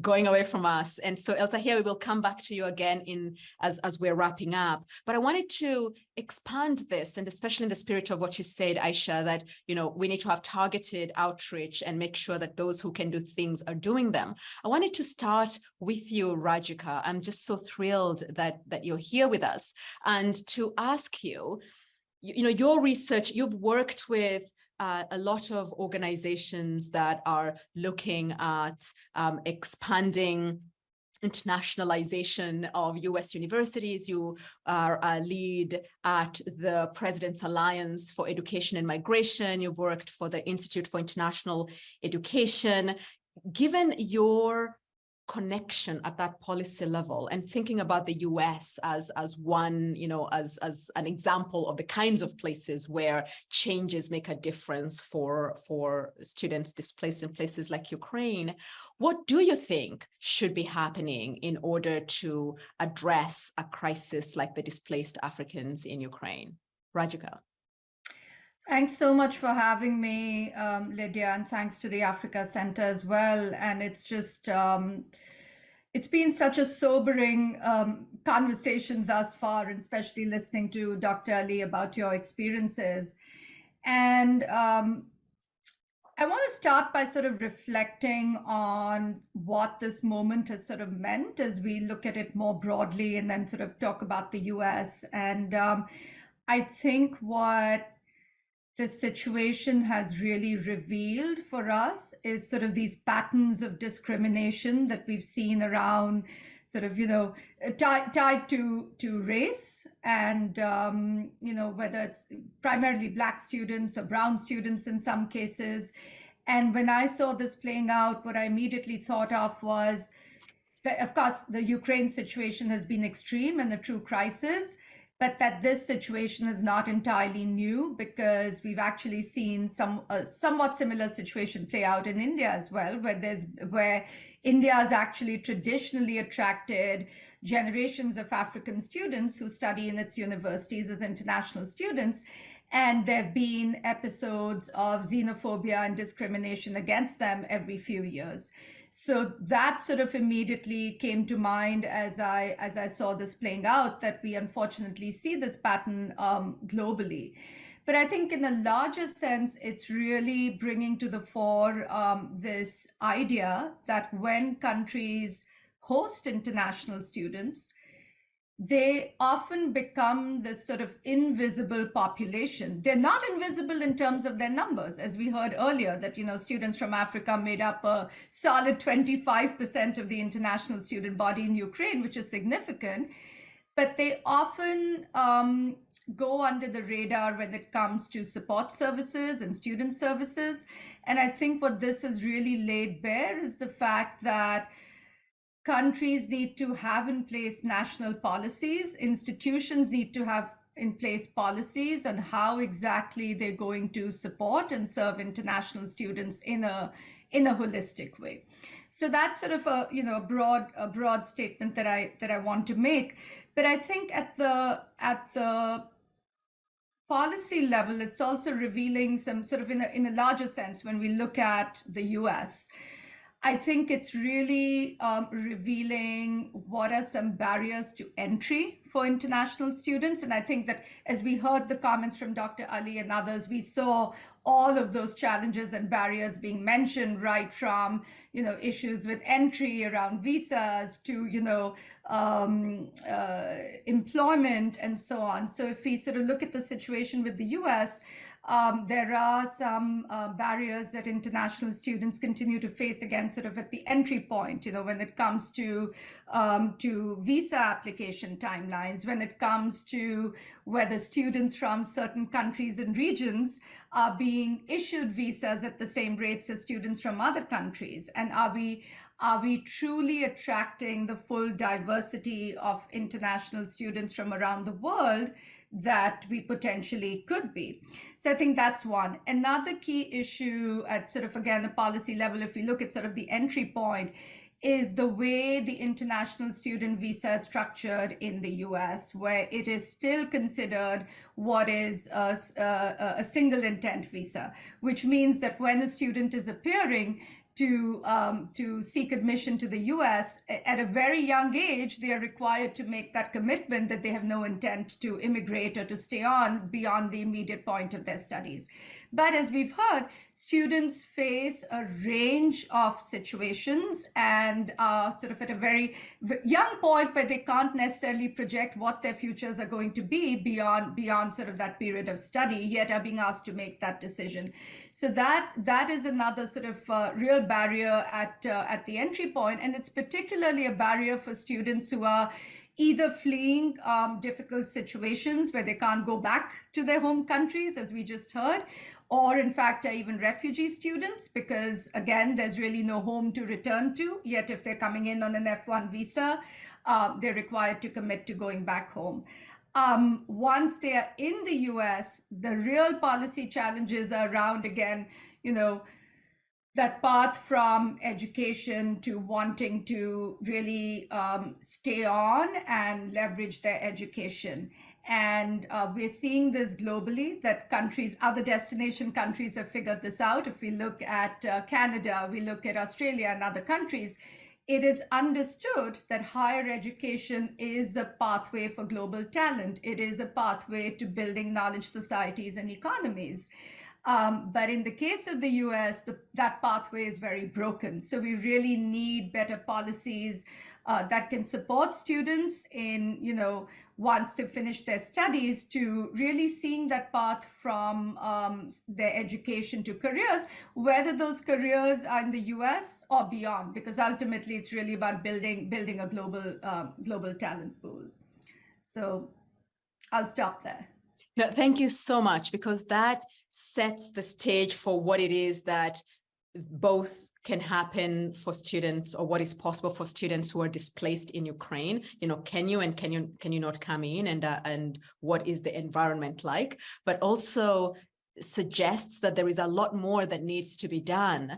going away from us. And so, Eltahia, we will come back to you again as we're wrapping up. But I wanted to expand this, and especially in the spirit of what you said, Aisha, that, we need to have targeted outreach and make sure that those who can do things are doing them. I wanted to start with you, Rajika. I'm just so thrilled that you're here with us, and to ask you, your research, you've worked with a lot of organizations that are looking at expanding internationalization of US universities. You are a lead at the President's Alliance for Education and Migration. You've worked for the Institute for International Education. Given your connection at that policy level and thinking about the US as one, as an example of the kinds of places where changes make a difference for students displaced in places like Ukraine, what do you think should be happening in order to address a crisis like the displaced Africans in Ukraine? Rajika. Thanks so much for having me, Lydia, and thanks to the Africa Center as well. And it's just, it's been such a sobering conversation thus far, and especially listening to Dr. Ali about your experiences. And I want to start by sort of reflecting on what this moment has sort of meant as we look at it more broadly, and then sort of talk about the US. And I think what the situation has really revealed for us is sort of these patterns of discrimination that we've seen around sort of, tied to race, and, whether it's primarily Black students or brown students in some cases. And when I saw this playing out, what I immediately thought of was that, of course, the Ukraine situation has been extreme and a true crisis, but that this situation is not entirely new, because we've actually seen somewhat similar situation play out in India as well, where India has actually traditionally attracted generations of African students who study in its universities as international students. And there have been episodes of xenophobia and discrimination against them every few years. So that sort of immediately came to mind as I saw this playing out, that we unfortunately see this pattern globally. But I think in a larger sense, it's really bringing to the fore this idea that when countries host international students, they often become this sort of invisible population. They're not invisible in terms of their numbers, as we heard earlier, that, students from Africa made up a solid 25% of the international student body in Ukraine, which is significant. But they often go under the radar when it comes to support services and student services. And I think what this has really laid bare is the fact that countries need to have in place national policies, institutions need to have in place policies on how exactly they're going to support and serve international students in a holistic way. So that's sort of a broad statement that I want to make. But I think at the policy level, it's also revealing some sort of in a larger sense, when we look at the US, I think it's really revealing what are some barriers to entry for international students. And I think that as we heard the comments from Dr. Ali and others, we saw all of those challenges and barriers being mentioned, right from, issues with entry around visas to, employment and so on. So if we sort of look at the situation with the US, there are some barriers that international students continue to face, again, sort of at the entry point, when it comes to visa application timelines, when it comes to whether students from certain countries and regions are being issued visas at the same rates as students from other countries. And are we truly attracting the full diversity of international students from around the world that we potentially could be? So I think that's one. Another key issue at sort of, again, the policy level, if we look at sort of the entry point, is the way the international student visa is structured in the US, where it is still considered what is a single intent visa, which means that when a student is appearing to seek admission to the US, at a very young age, they are required to make that commitment that they have no intent to immigrate or to stay on beyond the immediate point of their studies. But as we've heard, students face a range of situations and are sort of at a very young point where they can't necessarily project what their futures are going to be beyond sort of that period of study, yet are being asked to make that decision. So that is another sort of real barrier at the entry point, and it's particularly a barrier for students who are either fleeing difficult situations where they can't go back to their home countries, as we just heard, or in fact are even refugee students, because again, there's really no home to return to, yet if they're coming in on an F1 visa, they're required to commit to going back home. Once they are in the US, the real policy challenges are around, again, that path from education to wanting to really stay on and leverage their education. And we're seeing this globally, that countries, other destination countries have figured this out. If we look at Canada, we look at Australia and other countries, it is understood that higher education is a pathway for global talent. It is a pathway to building knowledge societies and economies. But in the case of the US, that pathway is very broken. So we really need better policies that can support students in, once they finish their studies, to really seeing that path from their education to careers, whether those careers are in the US or beyond, because ultimately it's really about building a global talent pool. So I'll stop there. No, thank you so much, because that sets the stage for what it is that both can happen for students, or what is possible for students who are displaced in Ukraine. Can you not come in, and what is the environment like? But also suggests that there is a lot more that needs to be done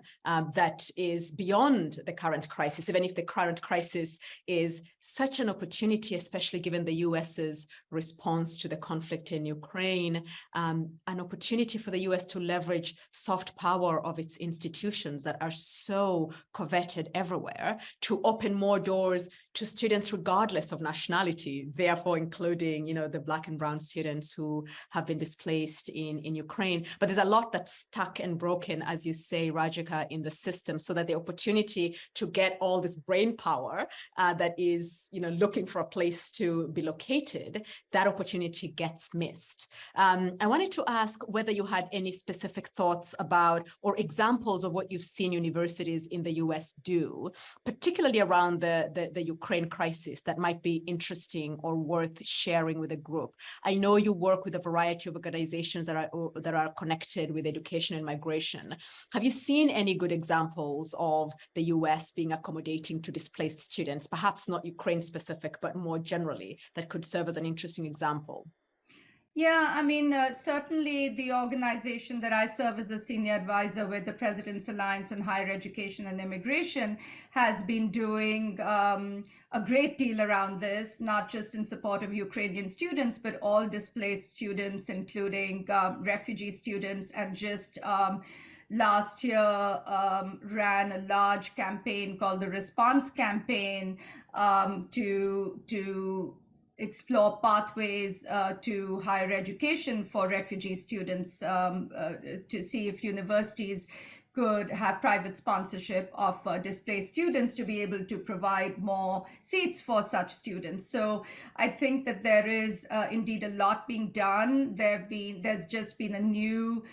that is beyond the current crisis, even if the current crisis is such an opportunity, especially given the US's response to the conflict in Ukraine, an opportunity for the US to leverage soft power of its institutions that are so coveted everywhere, to open more doors to students regardless of nationality, therefore including, the Black and Brown students who have been displaced in Ukraine. But there's a lot that's stuck and broken, as you say, Rajika, in the system, so that the opportunity to get all this brain power that is, looking for a place to be located, that opportunity gets missed. I wanted to ask whether you had any specific thoughts about, or examples of what you've seen universities in the US do, particularly around the Ukraine crisis, that might be interesting or worth sharing with a group. I know you work with a variety of organizations that are connected with education and migration. Have you seen any good examples of the US being accommodating to displaced students, perhaps not Ukraine specific, but more generally, that could serve as an interesting example? Yeah, I mean, certainly the organization that I serve as a senior advisor with, the President's Alliance on Higher Education and Immigration, has been doing a great deal around this, not just in support of Ukrainian students, but all displaced students, including refugee students, and just last year ran a large campaign called the Response Campaign to explore pathways to higher education for refugee students, to see if universities could have private sponsorship of displaced students to be able to provide more seats for such students. So I think that there is indeed a lot being done. There's just been a new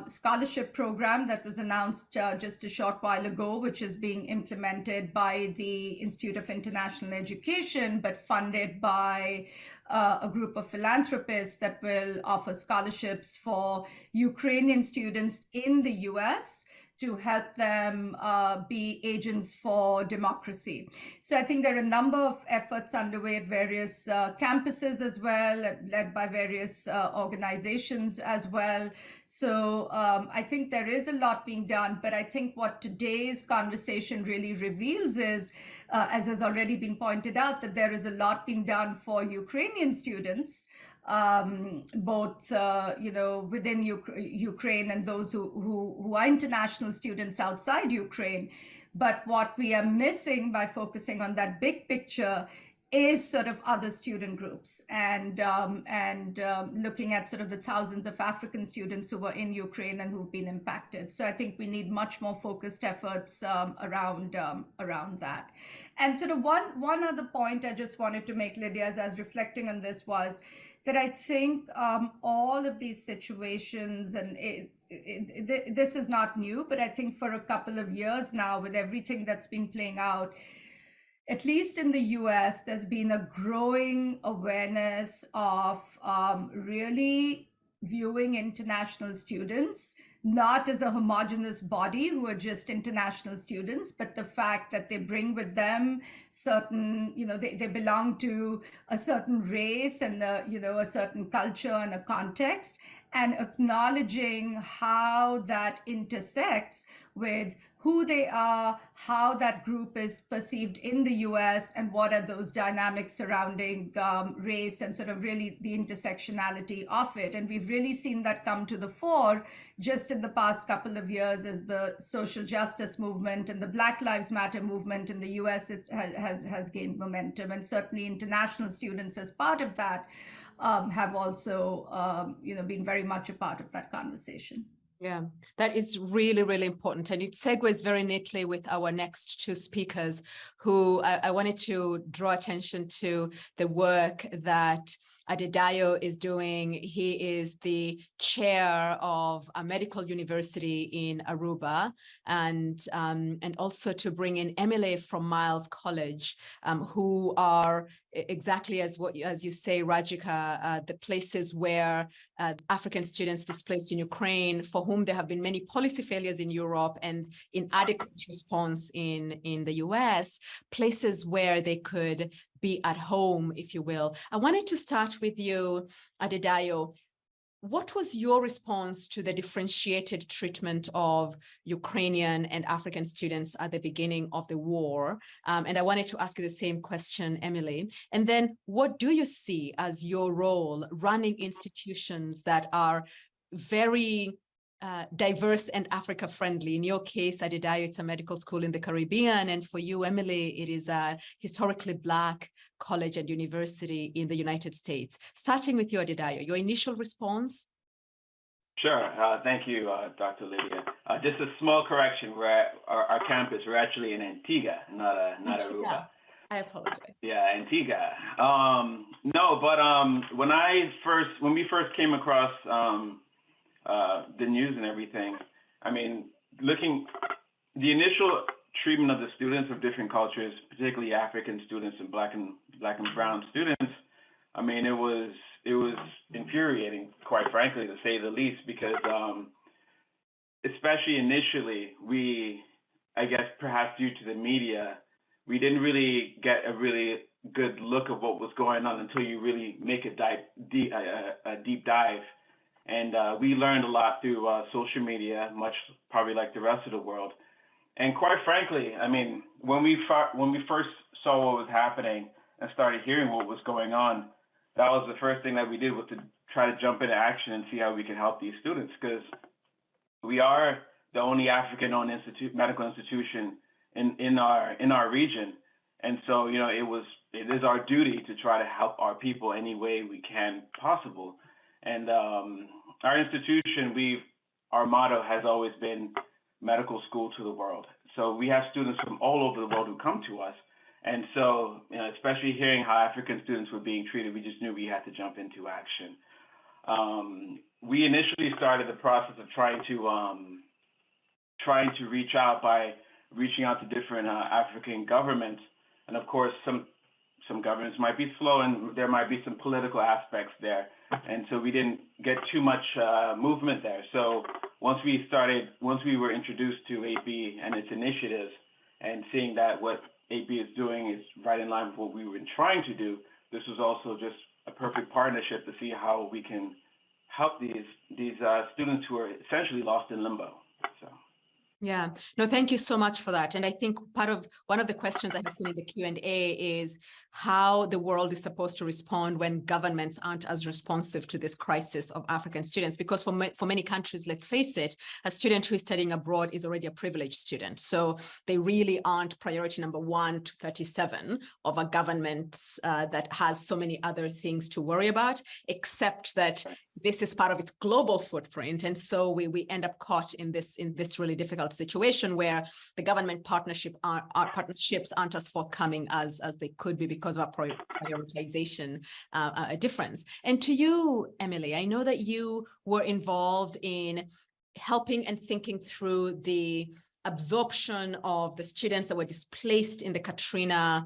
scholarship program that was announced just a short while ago, which is being implemented by the Institute of International Education, but funded by a group of philanthropists that will offer scholarships for Ukrainian students in the US to help them be agents for democracy. So I think there are a number of efforts underway at various campuses as well, led by various organizations as well. So I think there is a lot being done, but I think what today's conversation really reveals is, as has already been pointed out, that there is a lot being done for Ukrainian students, both within Ukraine and those who are international students outside Ukraine. But what we are missing by focusing on that big picture is sort of other student groups, and looking at sort of the thousands of African students who were in Ukraine and who've been impacted. So I think we need much more focused efforts around that. And sort of one other point I just wanted to make, Lydia, as I was reflecting on this, was that I think all of these situations, and this is not new, but I think for a couple of years now, with everything that's been playing out, at least in the US, there's been a growing awareness of really viewing international students not as a homogenous body who are just international students, but the fact that they bring with them certain, they belong to a certain race and a certain culture and a context, and acknowledging how that intersects with who they are, how that group is perceived in the US, and what are those dynamics surrounding race and sort of really the intersectionality of it. And we've really seen that come to the fore just in the past couple of years as the social justice movement and the Black Lives Matter movement in the US has gained momentum. And certainly international students, as part of that, have also been very much a part of that conversation. Yeah, that is really, really important. And it segues very neatly with our next two speakers, who I wanted to draw attention to the work that Adedayo is doing. He is the chair of a medical university in Aruba, and also to bring in Emily from Miles College, who are exactly as you say, Rajika, the places where African students displaced in Ukraine, for whom there have been many policy failures in Europe and inadequate response in the US, places where they could be at home, if you will. I wanted to start with you, Adedayo. What was your response to the differentiated treatment of Ukrainian and African students at the beginning of the war? And I wanted to ask you the same question, Emily. And then what do you see as your role running institutions that are very diverse and Africa friendly? In your case, Adedayo, it's a medical school in the Caribbean. And for you, Emily, it is a historically Black college and university in the United States. Starting with you, Adedayo, your initial response? Sure. Thank you, Dr. Lydia. Just a small correction. We're at our campus. We're actually in Antigua, not Aruba. I apologize. Yeah, Antigua. No, but when we first came across the news and everything, I mean, the initial treatment of the students of different cultures, particularly African students and black and brown students, I mean, it was infuriating, quite frankly, to say the least, because especially initially, I guess perhaps due to the media, we didn't really get a really good look of what was going on until you really make a deep dive. And we learned a lot through social media, much probably like the rest of the world. And quite frankly, I mean, when we first saw what was happening and started hearing what was going on, that was the first thing that we did, was to try to jump into action and see how we could help these students, because we are the only African-owned medical institution in our region. And so, you know, it is our duty to try to help our people any way we can possible. And our institution, our motto has always been medical school to the world. So we have students from all over the world who come to us. And so, you know, especially hearing how African students were being treated, we just knew we had to jump into action. We initially started the process of trying to reach out by reaching out to different African governments. And of course, some governments might be slow, and there might be some political aspects there. And so we didn't get too much movement there. So once we were introduced to AB and its initiatives, and seeing that what AB is doing is right in line with what we were trying to do, this was also just a perfect partnership to see how we can help these students who are essentially lost in limbo. So. Yeah, no, thank you so much for that. And I think one of the questions I have seen in the Q&A is how the world is supposed to respond when governments aren't as responsive to this crisis of African students. Because for many countries, let's face it, a student who is studying abroad is already a privileged student. So they really aren't priority number 1 to 37 of a government that has so many other things to worry about, except that this is part of its global footprint. And so we end up caught in this really difficult situation where the government partnerships aren't as forthcoming as they could be because of our prioritization difference. And to you, Emily, I know that you were involved in helping and thinking through the absorption of the students that were displaced in the Katrina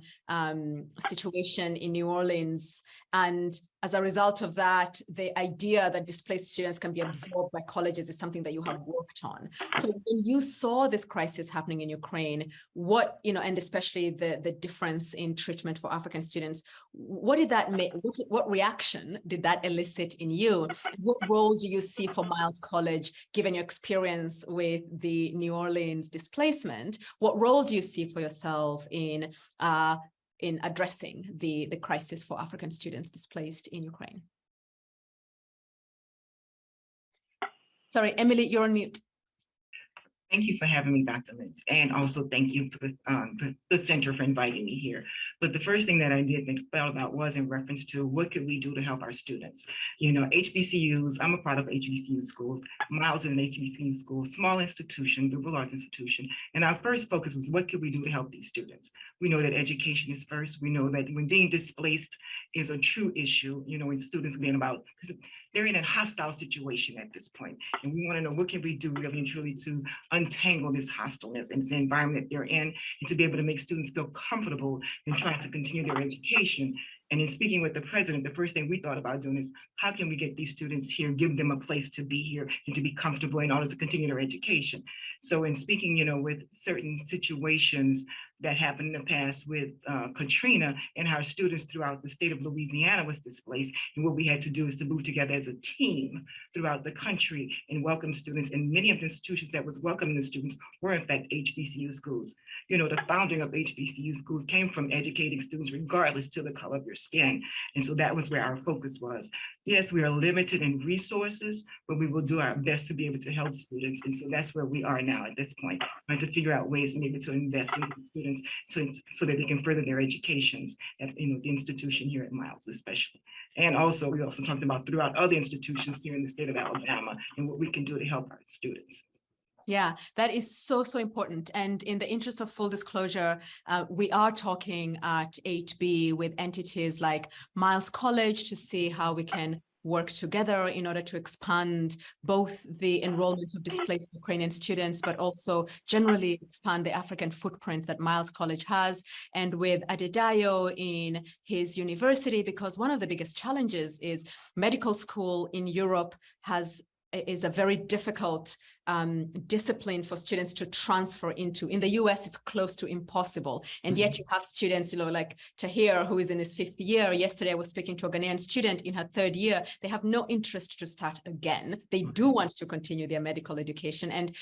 situation in New Orleans. And as a result of that, the idea that displaced students can be absorbed by colleges is something that you have worked on. So when you saw this crisis happening in Ukraine, and especially the difference in treatment for African students, what did that make? What reaction did that elicit in you? What role do you see for Miles College, given your experience with the New Orleans displacement? What role do you see for yourself in addressing the crisis for African students displaced in Ukraine? Sorry, Emily, you're on mute. Thank you for having me, Dr. Lynch, and also thank you to the center for inviting me here. But the first thing that I did think about was in reference to what could we do to help our students. You know, HBCUs, I'm a part of HBCU schools. Miles is an HBCU school, small institution, liberal arts institution. And our first focus was what could we do to help these students? We know that education is first. We know that when being displaced is a true issue, you know, when students being because they're in a hostile situation at this point. And we want to know what can we do really and truly to untangle this hostileness and the environment that they're in, and to be able to make students feel comfortable in trying to continue their education. And in speaking with the president, the first thing we thought about doing is how can we get these students here, give them a place to be here and to be comfortable in order to continue their education. So in speaking, you know, with certain situations that happened in the past with Katrina and how students throughout the state of Louisiana was displaced. And what we had to do is to move together as a team throughout the country and welcome students. And many of the institutions that was welcoming the students were in fact HBCU schools. You know, the founding of HBCU schools came from educating students regardless to the color of your skin. And so that was where our focus was. Yes, we are limited in resources, but we will do our best to be able to help students. And so that's where we are now at this point, trying to figure out ways maybe to invest in students so that they can further their educations at, you know, the institution here at Miles especially. And also, we also talked about throughout other institutions here in the state of Alabama and what we can do to help our students. Yeah, that is so important. And in the interest of full disclosure, we are talking at HB with entities like Miles College to see how we can work together in order to expand both the enrollment of displaced Ukrainian students, but also generally expand the African footprint that Miles College has, and with Adedayo in his university, because one of the biggest challenges is medical school in Europe is a very difficult discipline for students to transfer into. In the US, it's close to impossible. And yet you have students, like Tahir, who is in his 5th year. Yesterday, I was speaking to a Ghanaian student in her 3rd year. They have no interest to start again. They do want to continue their medical education. And,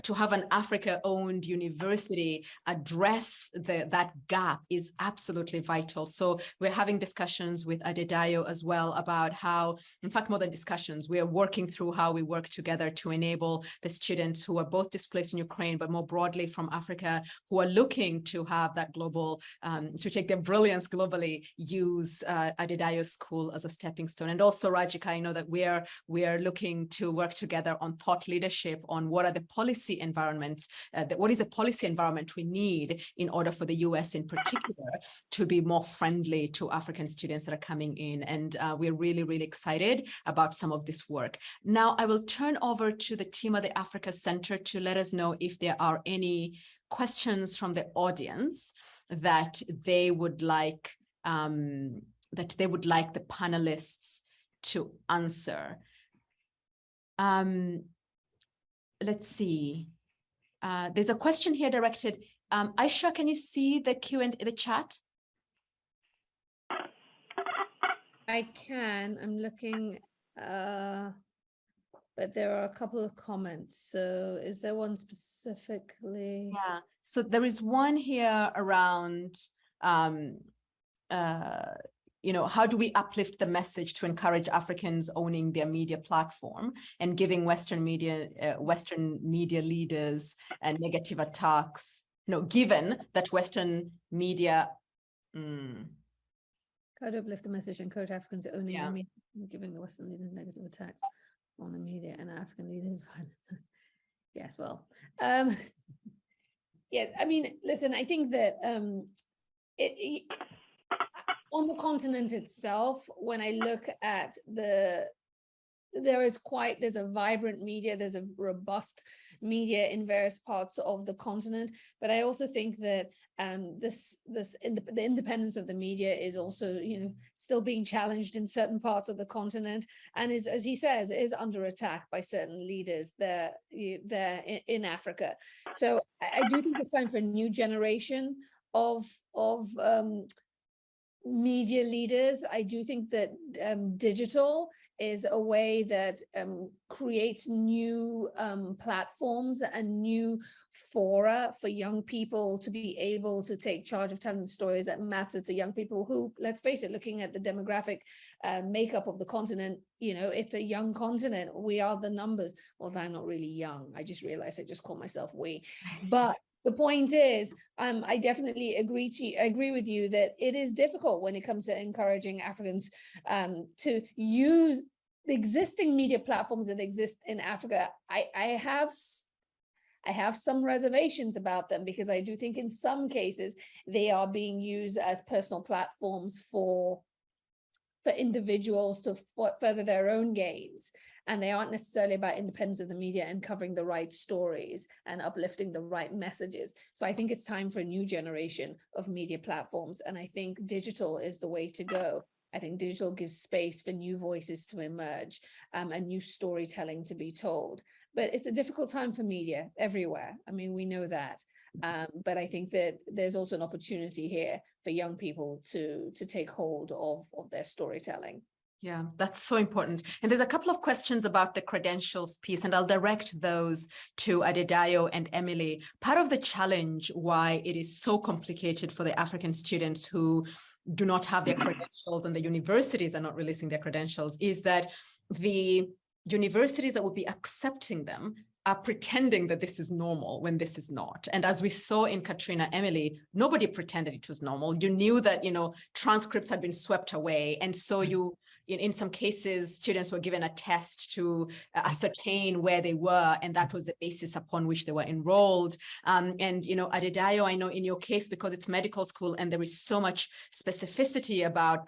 to have an Africa-owned university address that gap is absolutely vital. So we're having discussions with Adedayo as well about how, in fact, more than discussions, we are working through how we work together to enable the students who are both displaced in Ukraine, but more broadly from Africa, who are looking to have that global, to take their brilliance globally, use Adedayo School as a stepping stone. And also, Rajika, I know that we are looking to work together on thought leadership on what are the policy environments, what is the policy environment we need in order for the US in particular to be more friendly to African students that are coming in. And we're really, really excited about some of this work. Now, I will turn over to the team at the Africa Center to let us know if there are any questions from the audience that they would like the panelists to answer. Let's see. There's a question here directed. Aisha, can you see the the chat? I can. I'm looking, but there are a couple of comments. So is there one specifically? Yeah. So there is one here around, how do we uplift the message to encourage Africans owning their media platform and giving Western media leaders and negative attacks? Given that Western media. How to uplift the message and encourage Africans owning the media, giving the Western leaders negative attacks on the media and African leaders. Yes, well, yes. I mean, listen. I think that on the continent itself, when I look at there's a vibrant media, there's a robust media in various parts of the continent, but I also think that the independence of the media is also, still being challenged in certain parts of the continent, and is, as he says, is under attack by certain leaders there in Africa. So I do think it's time for a new generation of media leaders. I do think that digital is a way that creates new platforms and new fora for young people to be able to take charge of telling stories that matter to young people who, let's face it, looking at the demographic makeup of the continent, it's a young continent. We are the numbers. Although I'm not really young. I just realized I just called myself we. But the point is, I definitely agree with you that it is difficult when it comes to encouraging Africans to use the existing media platforms that exist in Africa. I have some reservations about them because I do think in some cases they are being used as personal platforms for individuals to further their own gains. And they aren't necessarily about independence of the media and covering the right stories and uplifting the right messages. So I think it's time for a new generation of media platforms. And I think digital is the way to go. I think digital gives space for new voices to emerge and new storytelling to be told. But it's a difficult time for media everywhere. I mean, we know that. But I think that there's also an opportunity here for young people to take hold of their storytelling. Yeah, that's so important. And there's a couple of questions about the credentials piece, and I'll direct those to Adedayo and Emily. Part of the challenge why it is so complicated for the African students who do not have their credentials and the universities are not releasing their credentials is that the universities that would be accepting them are pretending that this is normal when this is not. And as we saw in Katrina, Emily, nobody pretended it was normal. You knew that, transcripts had been swept away. And so in some cases, students were given a test to ascertain where they were, and that was the basis upon which they were enrolled. Adedayo, I know in your case, because it's medical school and there is so much specificity about,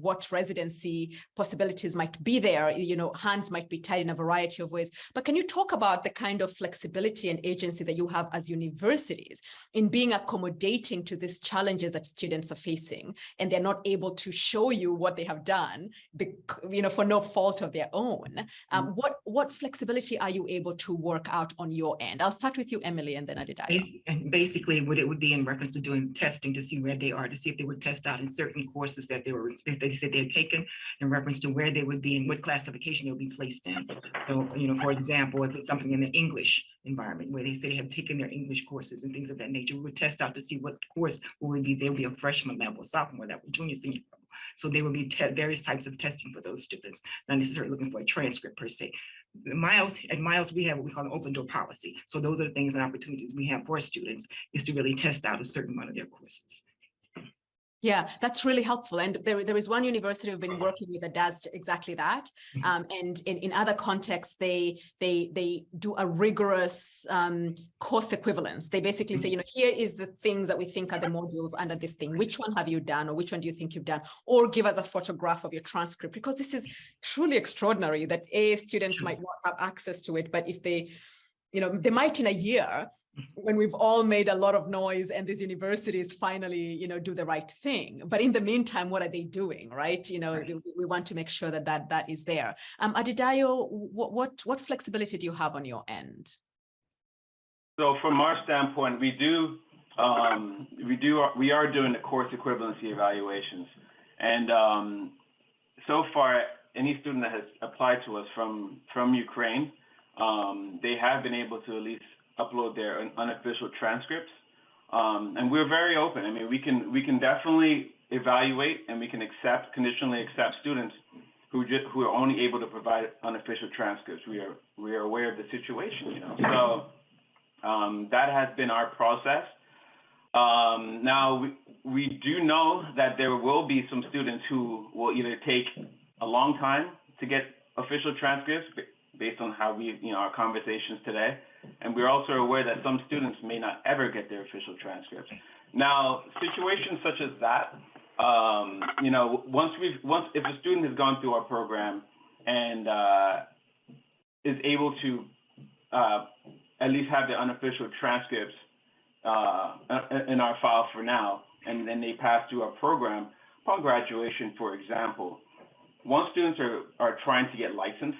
what residency possibilities might be there, hands might be tied in a variety of ways. But can you talk about the kind of flexibility and agency that you have as universities in being accommodating to these challenges that students are facing, and they're not able to show you what they have done for no fault of their own. What flexibility are you able to work out on your end? I'll start with you, Emily, and then Adedayo. And basically, what it would be in reference to doing testing to see where they are, to see if they would test out in certain courses that they said they had taken, in reference to where they would be and what classification they would be placed in. So, for example, if it's something in the English environment where they say they have taken their English courses and things of that nature, we would test out to see what course would be. They would be a freshman level, sophomore level, junior, senior level. So there will be various types of testing for those students, not necessarily looking for a transcript per se. At Miles, we have what we call an open door policy. So those are the things and opportunities we have for students, is to really test out a certain amount of their courses. Yeah, that's really helpful. And there is one university we've been working with that does exactly that. And in other contexts, they do a rigorous course equivalence. They basically say, here is the things that we think are the modules under this thing. Which one have you done, or which one do you think you've done? Or give us a photograph of your transcript, because this is truly extraordinary that students might not have access to it, but if they, they might in a year, when we've all made a lot of noise and these universities finally, do the right thing. But in the meantime, what are they doing, right? We want to make sure that is there. Adedayo, what flexibility do you have on your end? So from our standpoint, we are doing the course equivalency evaluations. And so far, any student that has applied to us from Ukraine, they have been able to at least upload their unofficial transcripts, and we're very open. I mean, we can definitely evaluate, and we can conditionally accept students who are only able to provide unofficial transcripts. We are aware of the situation, So that has been our process. Now we do know that there will be some students who will either take a long time to get official transcripts based on how our conversations today. And we're also aware that some students may not ever get their official transcripts. Now, situations such as that, if a student has gone through our program and is able to at least have their unofficial transcripts in our file for now, and then they pass through our program, upon graduation, for example, once students are trying to get licensed,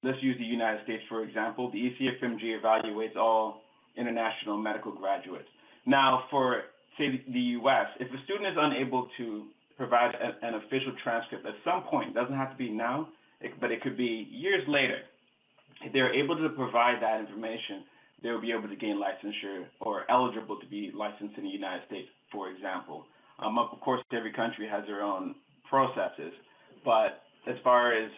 let's use the United States, for example. The ECFMG evaluates all international medical graduates. Now, for, say, the US, if a student is unable to provide an official transcript at some point, doesn't have to be now, but it could be years later, if they're able to provide that information, they'll be able to gain licensure or eligible to be licensed in the United States, for example. Of course, every country has their own processes, but as far as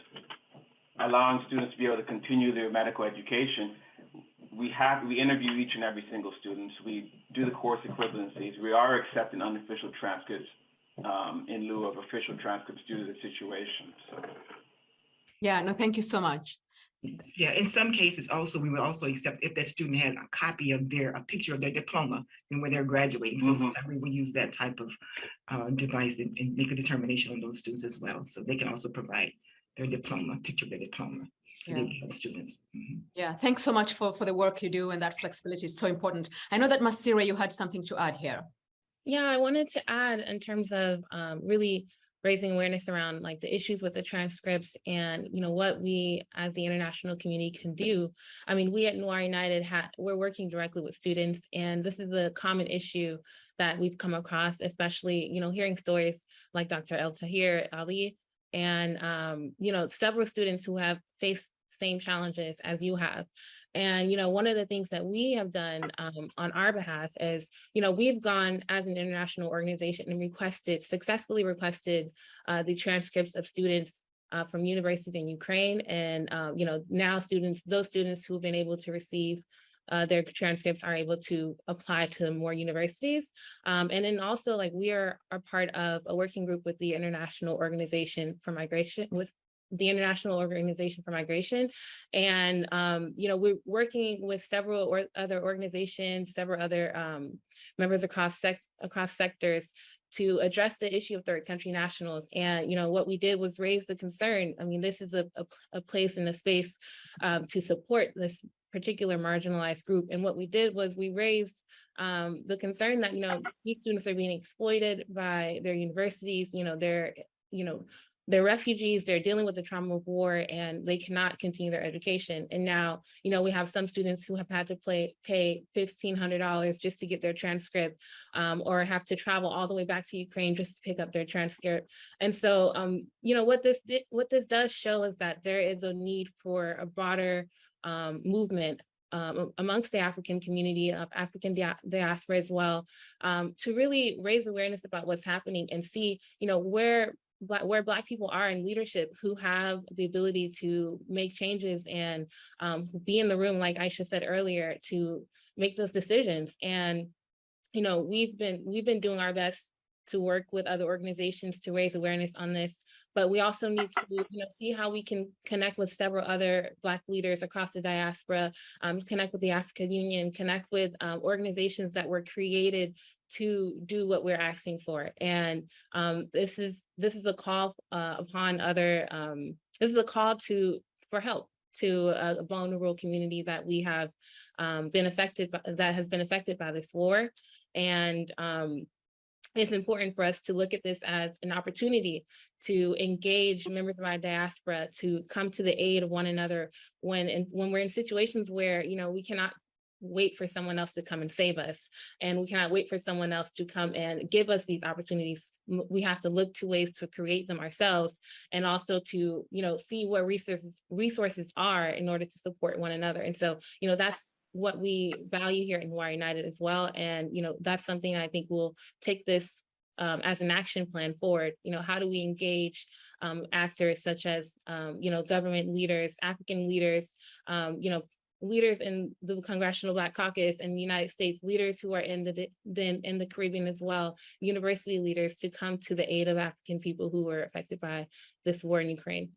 allowing students to be able to continue their medical education, we interview each and every single student. We do the course equivalencies. We are accepting unofficial transcripts in lieu of official transcripts due to the situation. So. Yeah, no, thank you so much. Yeah, in some cases also, we would also accept if that student had a copy of a picture of their diploma and when they're graduating. So sometimes we will use that type of device and make a determination on those students as well. So they can also provide their diploma, picture of their diploma to the students. Yeah, thanks so much for the work you do, and that flexibility is so important. I know that Masira, you had something to add here. Yeah, I wanted to add in terms of really raising awareness around like the issues with the transcripts and what we as the international community can do. I mean, we at Noir United we're working directly with students, and this is a common issue that we've come across, especially hearing stories like Dr. El Tahir Ali and several students who have faced same challenges as you have. And one of the things that we have done on our behalf is we've gone as an international organization and successfully requested the transcripts of students from universities in Ukraine, and now those students who've been able to receive their transcripts are able to apply to more universities. And then also, like, we are part of a working group with the International Organization for Migration, and we're working with several other organizations, several other members across sectors to address the issue of third country nationals. And what we did was raise the concern. I mean, this is a place and a space to support this particular marginalized group. And what we did was we raised the concern that these students are being exploited by their universities. They're they're refugees, they're dealing with the trauma of war, and they cannot continue their education. And now, we have some students who have had to pay $1,500 just to get their transcript, or have to travel all the way back to Ukraine just to pick up their transcript. And so, what this does show is that there is a need for a broader movement amongst the African community of African diaspora as well, to really raise awareness about what's happening and see, where Black people are in leadership, who have the ability to make changes and be in the room, like Aisha said earlier, to make those decisions. And we've been doing our best to work with other organizations to raise awareness on this, but we also need to see how we can connect with several other Black leaders across the diaspora, connect with the African Union, connect with organizations that were created to do what we're asking for. And this is a call upon other, this is a call for help to a vulnerable community that we have been affected by, that has been affected by this war. And it's important for us to look at this as an opportunity to engage members of our diaspora to come to the aid of one another when we're in situations where we cannot wait for someone else to come and save us, and we cannot wait for someone else to come and give us these opportunities. We have to look to ways to create them ourselves, and also to see where resources are in order to support one another. And so that's what we value here in Wire United as well. And that's something I think we'll take this as an action plan forward. How do we engage actors such as government leaders, African leaders, leaders in the Congressional Black Caucus in the United States, leaders who are in the Caribbean as well, university leaders, to come to the aid of African people who were affected by this war in Ukraine.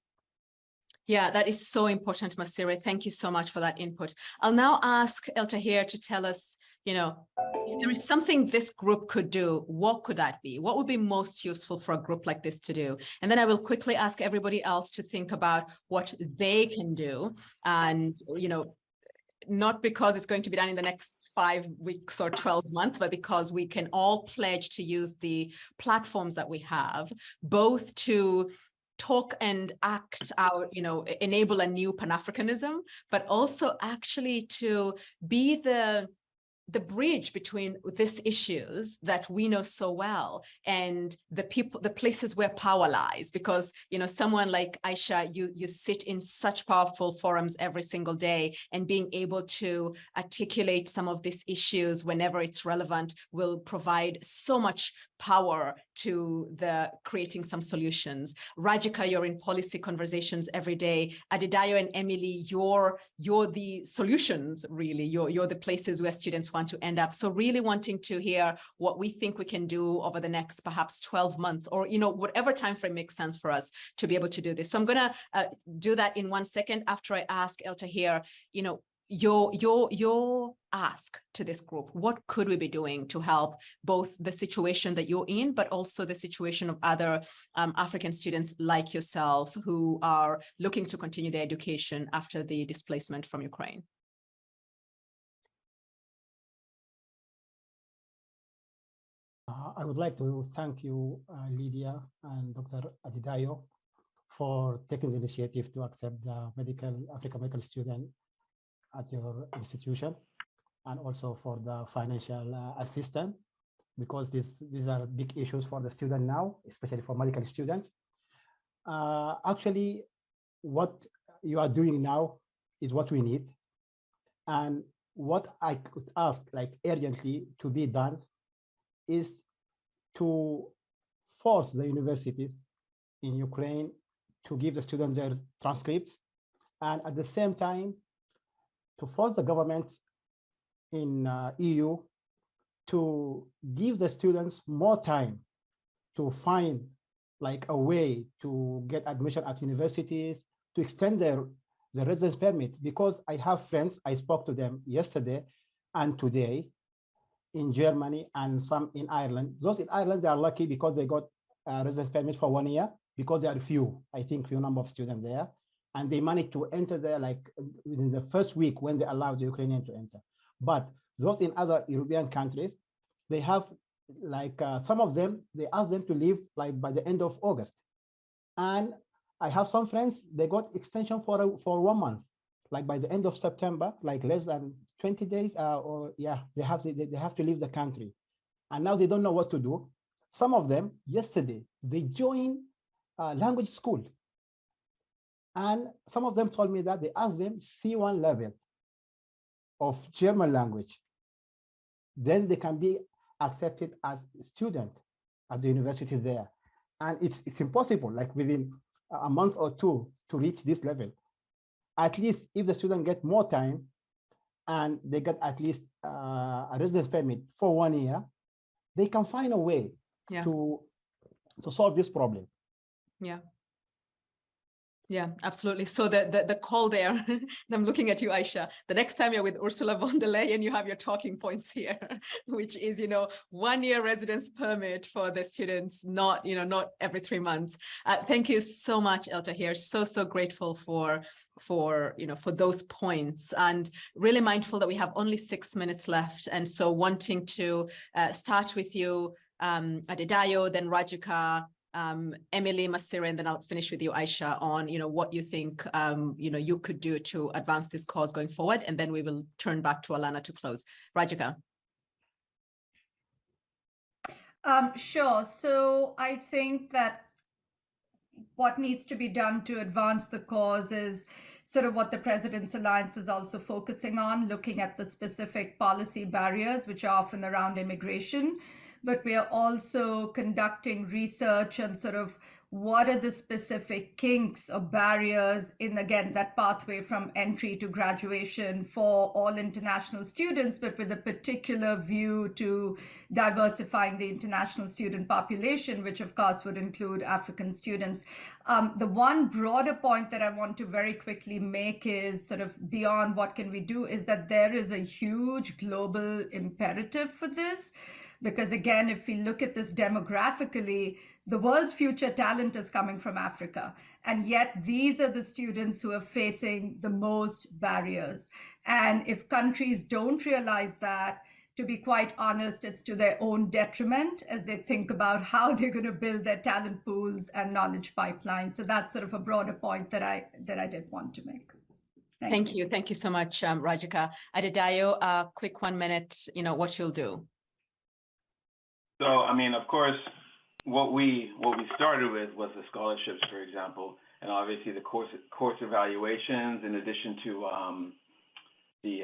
Yeah, that is so important, Masire. Thank you so much for that input. I'll now ask El-Tahir to tell us, if there is something this group could do, what could that be? What would be most useful for a group like this to do? And then I will quickly ask everybody else to think about what they can do. And, not because it's going to be done in the next 5 weeks or 12 months, but because we can all pledge to use the platforms that we have, both to talk and act out, enable a new Pan-Africanism, but also actually to be the bridge between these issues that we know so well and the places where power lies. Because someone like Aisha, you sit in such powerful forums every single day, and being able to articulate some of these issues whenever it's relevant will provide so much power to the creating some solutions. Rajika, you're in policy conversations every day. Adedayo and Emily, you're the solutions, really. You're the places where students want to end up. So really wanting to hear what we think we can do over the next perhaps 12 months, or whatever time frame makes sense for us to be able to do this. So I'm gonna do that in 1 second after I ask El-Tahir, your ask to this group. What could we be doing to help both the situation that you're in, but also the situation of other African students like yourself who are looking to continue their education after the displacement from Ukraine? I would like to thank you, Lydia and Dr. Adedayo, for taking the initiative to accept the African medical student at your institution, and also for the financial assistance, because these are big issues for the student now, especially for medical students. Actually, what you are doing now is what we need. And what I could ask, like urgently to be done, is to force the universities in Ukraine to give the students their transcripts, and at the same time, to force the governments in EU to give the students more time to find like a way to get admission at universities, to extend their residence permit. Because I have friends, I spoke to them yesterday and today in Germany and some in Ireland. Those in Ireland, they are lucky because they got a residence permit for 1 year, because there are few number of students there. And they managed to enter there like within the first week when they allow the Ukrainian to enter. But those in other European countries, they have like some of them, they ask them to leave like by the end of August. And I have some friends, they got extension for 1 month, like by the end of September, like less than 20 days, or yeah, they have to leave the country. And now they don't know what to do. Some of them, yesterday, they joined language school. And some of them told me that they asked them C1 level of German language. Then they can be accepted as student at the university there. And it's impossible, like within a month or two, to reach this level. At least if the student get more time and they get at least a residence permit for 1 year, they can find a way to solve this problem. Yeah. Yeah, absolutely. So the call there, and I'm looking at you, Aisha, the next time you're with Ursula von der Leyen, you have your talking points here, which is, 1 year residence permit for the students, not every 3 months. Thank you so much, Elta here. So grateful for those points, and really mindful that we have only 6 minutes left. And so wanting to start with you, Adedayo, then Rajika, Emily, Masira, and then I'll finish with you, Aisha, on what you think you could do to advance this cause going forward, and then we will turn back to Alana to close. Rajika. Sure. So I think that what needs to be done to advance the cause is sort of what the President's Alliance is also focusing on, looking at the specific policy barriers, which are often around immigration. But we are also conducting research on sort of what are the specific kinks or barriers in, again, that pathway from entry to graduation for all international students, but with a particular view to diversifying the international student population, which of course would include African students. The one broader point that I want to very quickly make is sort of beyond what can we do is that there is a huge global imperative for this. Because again, if we look at this demographically, the world's future talent is coming from Africa. And yet these are the students who are facing the most barriers. And if countries don't realize that, to be quite honest, it's to their own detriment as they think about how they're going to build their talent pools and knowledge pipelines. So that's sort of a broader point that I did want to make. Thank you. Thank you so much, Rajika. Adedayo, a quick 1 minute, what you'll do. So, I mean, of course, what we started with was the scholarships, for example, and obviously the course evaluations, in addition to the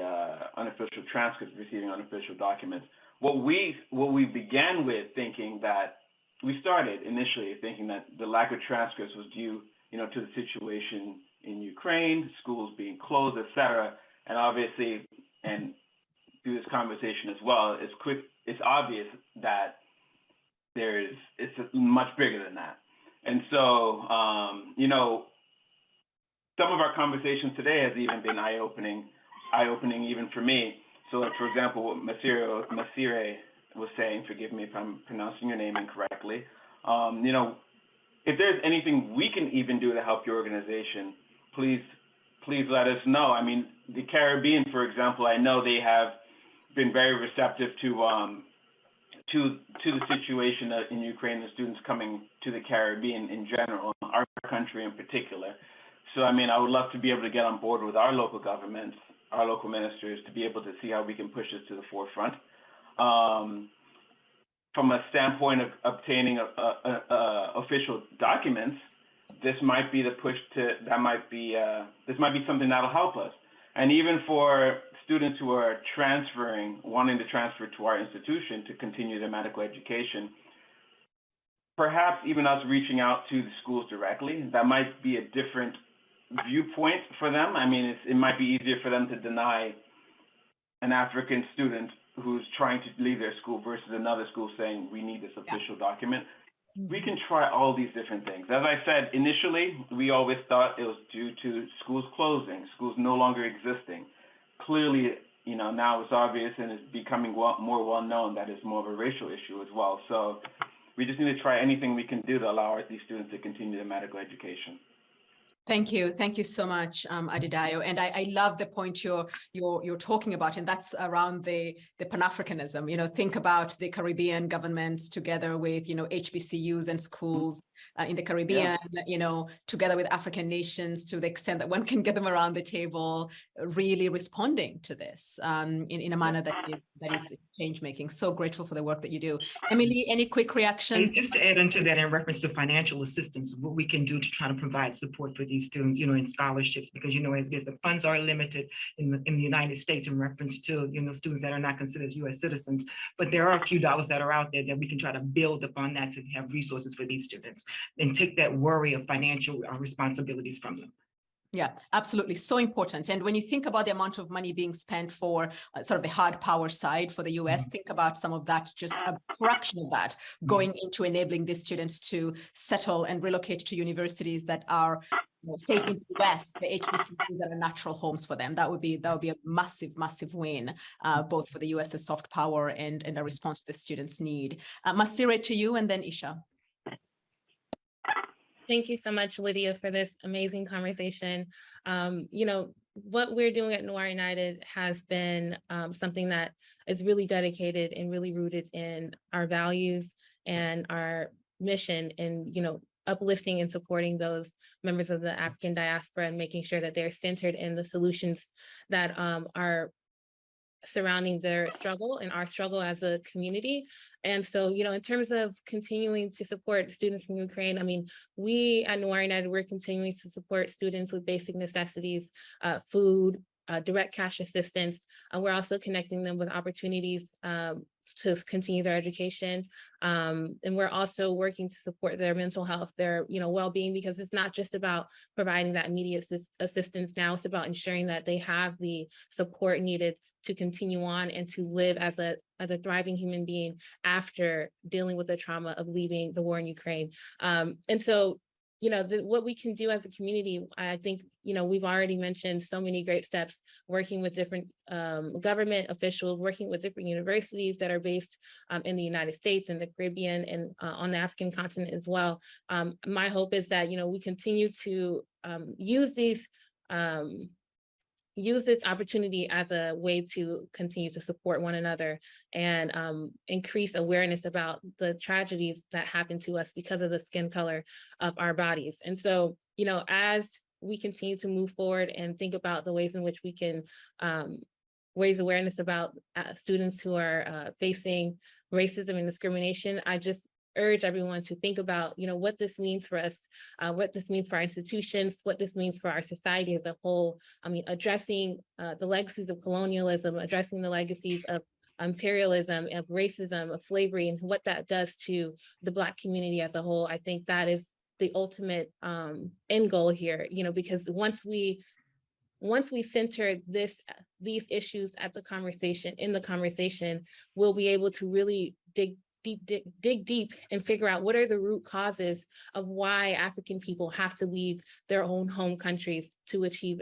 unofficial transcripts, receiving unofficial documents. What we began with thinking that we started initially thinking that the lack of transcripts was due, to the situation in Ukraine, schools being closed, etc. And obviously, and through this conversation as well, it's obvious that it's much bigger than that. And so, some of our conversations today has even been eye-opening even for me. So, like, for example, what Masire was saying, forgive me if I'm pronouncing your name incorrectly, if there's anything we can even do to help your organization, please let us know. I mean, the Caribbean, for example, I know they have been very receptive to the situation in Ukraine, the students coming to the Caribbean in general, our country in particular. So, I mean, I would love to be able to get on board with our local governments, our local ministers, to be able to see how we can push this to the forefront. From a standpoint of obtaining official documents, this might be the push this might be something that'll help us. And even for students who are wanting to transfer to our institution to continue their medical education, perhaps even us reaching out to the schools directly, that might be a different viewpoint for them. I mean, it might be easier for them to deny an African student who's trying to leave their school versus another school saying, we need this official document. We can try all these different things. As I said, initially, we always thought it was due to schools closing, schools no longer existing. Clearly, now it's obvious and it's becoming more well-known that it's more of a racial issue as well. So we just need to try anything we can do to allow these students to continue their medical education. Thank you so much, Adedayo. And I love the point you're talking about, and that's around the Pan-Africanism. You know, think about the Caribbean governments together with, you know, HBCUs and schools in the Caribbean, you know, together with African nations, to the extent that one can get them around the table, really responding to this in a manner that is change making. So grateful for the work that you do. Emily, any quick reactions? And just to add into that in reference to financial assistance, what we can do to try to provide support for these students, you know, in scholarships, because, you know, as the funds are limited in the United States in reference to, you know, students that are not considered US citizens, but there are a few dollars that are out there that we can try to build upon that to have resources for these students and take that worry of financial responsibilities from them. Yeah, absolutely. So important. And when you think about the amount of money being spent for sort of the hard power side for the US, think about some of that, just a fraction of that going into enabling these students to settle and relocate to universities that are, you know, say in the West, the HBCUs that are natural homes for them. That would be a massive, massive win, both for the US's soft power and a response to the students' need. Masire, to you, and then Isha. Thank you so much, Lydia, for this amazing conversation. You know, what we're doing at Noir United has been something that is really dedicated and really rooted in our values and our mission, and, you know, uplifting and supporting those members of the African diaspora and making sure that they're centered in the solutions that are surrounding their struggle and our struggle as a community. And so, you know, in terms of continuing to support students from Ukraine, I mean, we at Noir United, we're continuing to support students with basic necessities, food, direct cash assistance. We're also connecting them with opportunities to continue their education. And we're also working to support their mental health, their, you know, well-being, because it's not just about providing that immediate assistance now, it's about ensuring that they have the support needed to continue on and to live as a thriving human being after dealing with the trauma of leaving the war in Ukraine. And so, you know, what we can do as a community, I think, you know, we've already mentioned so many great steps, working with different government officials, working with different universities that are based in the United States and the Caribbean and on the African continent as well. My hope is that, you know, we continue to use this opportunity as a way to continue to support one another and increase awareness about the tragedies that happen to us because of the skin color of our bodies. And so, you know, as we continue to move forward and think about the ways in which we can raise awareness about students who are facing racism and discrimination, I just urge everyone to think about, you know, what this means for us, what this means for our institutions, what this means for our society as a whole. I mean, addressing the legacies of colonialism, addressing the legacies of imperialism, of racism, of slavery, and what that does to the Black community as a whole. I think that is the ultimate end goal here, you know, because once we center these issues at the conversation, we'll be able to really dig deep and figure out what are the root causes of why African people have to leave their own home countries to achieve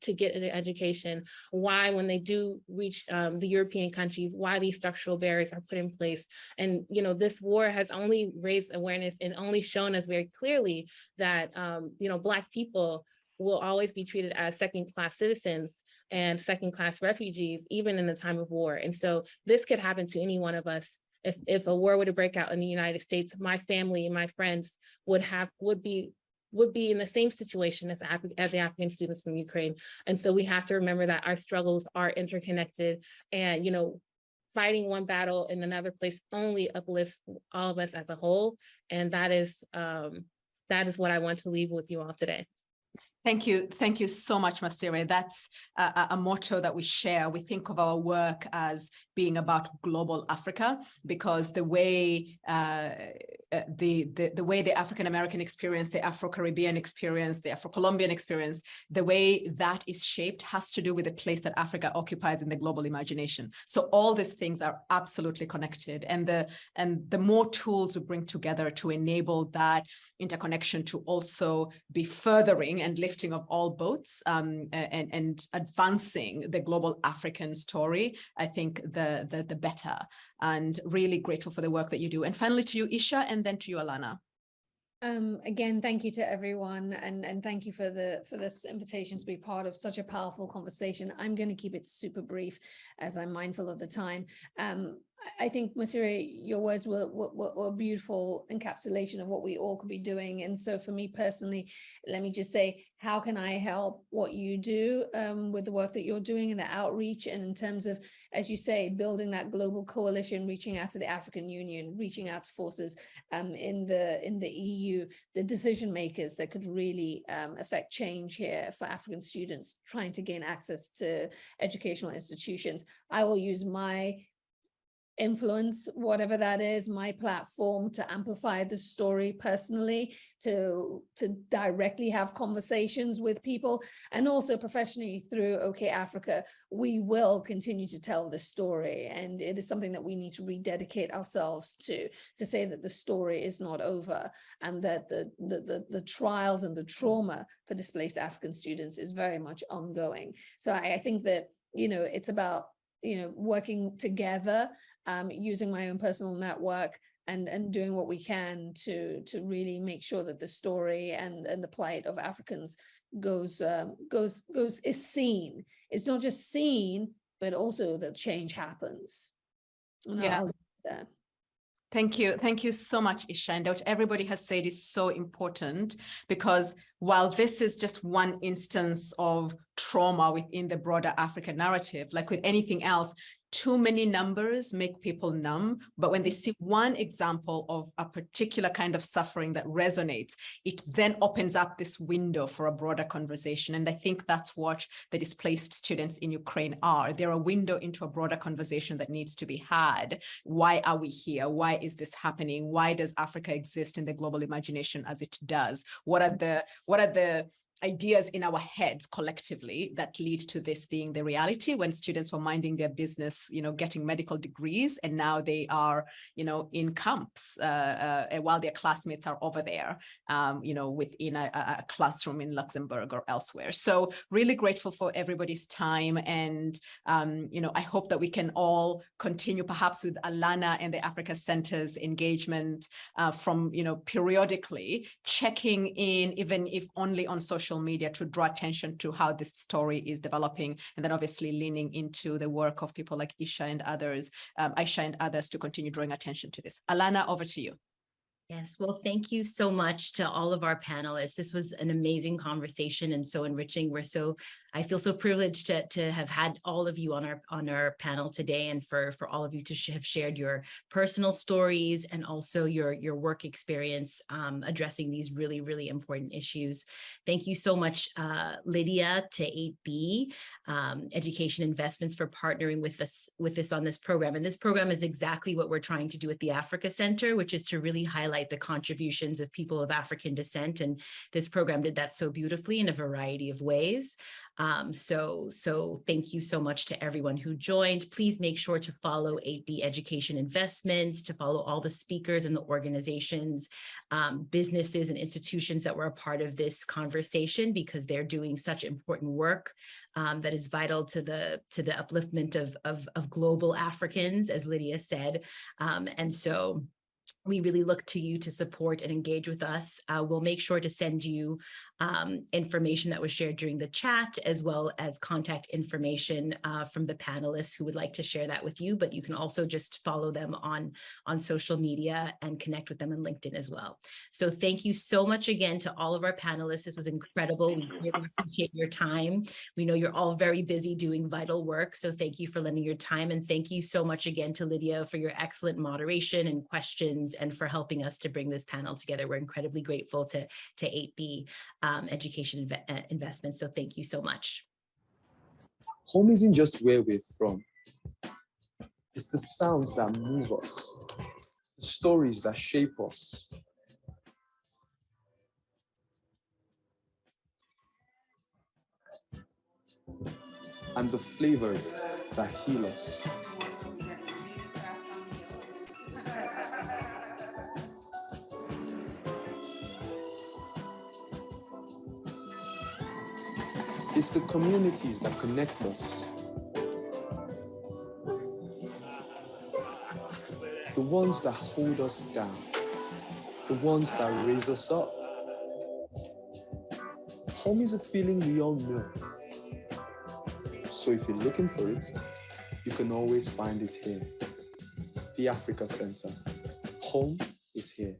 to get an education, why when they do reach the European countries, why these structural barriers are put in place. And, you know, this war has only raised awareness and only shown us very clearly that, you know, Black people will always be treated as second-class citizens and second-class refugees, even in the time of war. And so this could happen to any one of us. If a war were to break out in the United States, my family and my friends would be in the same situation as the African students from Ukraine. And so we have to remember that our struggles are interconnected, and, you know, fighting one battle in another place only uplifts all of us as a whole. And that is what I want to leave with you all today. Thank you so much, Masire. That's a motto that we share. We think of our work as being about global Africa, because the way the African American experience, the Afro-Caribbean experience, the Afro-Colombian experience, the way that is shaped has to do with the place that Africa occupies in the global imagination. So all these things are absolutely connected, and the more tools we bring together to enable that interconnection to also be furthering and lifting of all boats and advancing the global African story, I think the better. And really grateful for the work that you do. And finally to you, Isha, and then to you, Alana. Again, thank you to everyone, and thank you for this invitation to be part of such a powerful conversation. I'm going to keep it super brief as I'm mindful of the time. I think, Masiri, your words were a beautiful encapsulation of what we all could be doing. And so for me personally, let me just say, how can I help what you do with the work that you're doing and the outreach, and in terms of, as you say, building that global coalition, reaching out to the African Union, reaching out to forces in the EU, the decision makers that could really affect change here for African students trying to gain access to educational institutions. I will use my influence, whatever that is, my platform, to amplify the story personally, to directly have conversations with people, and also professionally through OK Africa. We will continue to tell the story, and it is something that we need to rededicate ourselves to say that the story is not over, and that the trials and the trauma for displaced African students is very much ongoing. So I think that, it's about, working together, using my own personal network and doing what we can to really make sure that the story and the plight of Africans is seen. It's not just seen, but also that change happens. Yeah. I'll leave it there. Thank you. Thank you so much, Isha. And what everybody has said is so important, because while this is just one instance of trauma within the broader African narrative, like with anything else, too many numbers make people numb. But when they see one example of a particular kind of suffering that resonates, it then opens up this window for a broader conversation. And I think that's what the displaced students in Ukraine are. They're a window into a broader conversation that needs to be had. Why are we here? Why is this happening? Why does Africa exist in the global imagination as it does? What are the ideas in our heads collectively that lead to this being the reality, when students were minding their business, getting medical degrees, and now they are, in camps while their classmates are over there, within a classroom in Luxembourg or elsewhere. So really grateful for everybody's time. And, I hope that we can all continue perhaps with Alana and the Africa Center's engagement from, periodically checking in, even if only on social media, to draw attention to how this story is developing, and then obviously leaning into the work of people like Isha and others, Aisha and others, to continue drawing attention to this. Alana, over to you. Yes, well, thank you so much to all of our panelists. This was an amazing conversation and so enriching. I feel so privileged to have had all of you on our panel today, and for all of you to have shared your personal stories and also your work experience addressing these really, really important issues. Thank you so much, Lydia, to 8B Education Investments, for partnering with us on this program. And this program is exactly what we're trying to do at the Africa Center, which is to really highlight the contributions of people of African descent. And this program did that so beautifully in a variety of ways. So thank you so much to everyone who joined. Please make sure to follow 8B Education Investments, to follow all the speakers and the organizations, businesses and institutions that were a part of this conversation, because they're doing such important work that is vital to the upliftment of global Africans, as Lydia said. And so we really look to you to support and engage with us. We'll make sure to send you information that was shared during the chat, as well as contact information from the panelists who would like to share that with you. But you can also just follow them on social media and connect with them on LinkedIn as well. So thank you so much again to all of our panelists. This was incredible. We really appreciate your time. We know you're all very busy doing vital work, so thank you for lending your time. And thank you so much again to Lydia for your excellent moderation and questions, and for helping us to bring this panel together. We're incredibly grateful to 8B Education Investments. So thank you so much. Home isn't just where we're from. It's the sounds that move us, the stories that shape us. And the flavors that heal us. It's the communities that connect us. The ones that hold us down. the ones that raise us up. Home is a feeling we all know. So if you're looking for it, you can always find it here. The Africa Center. Home is here.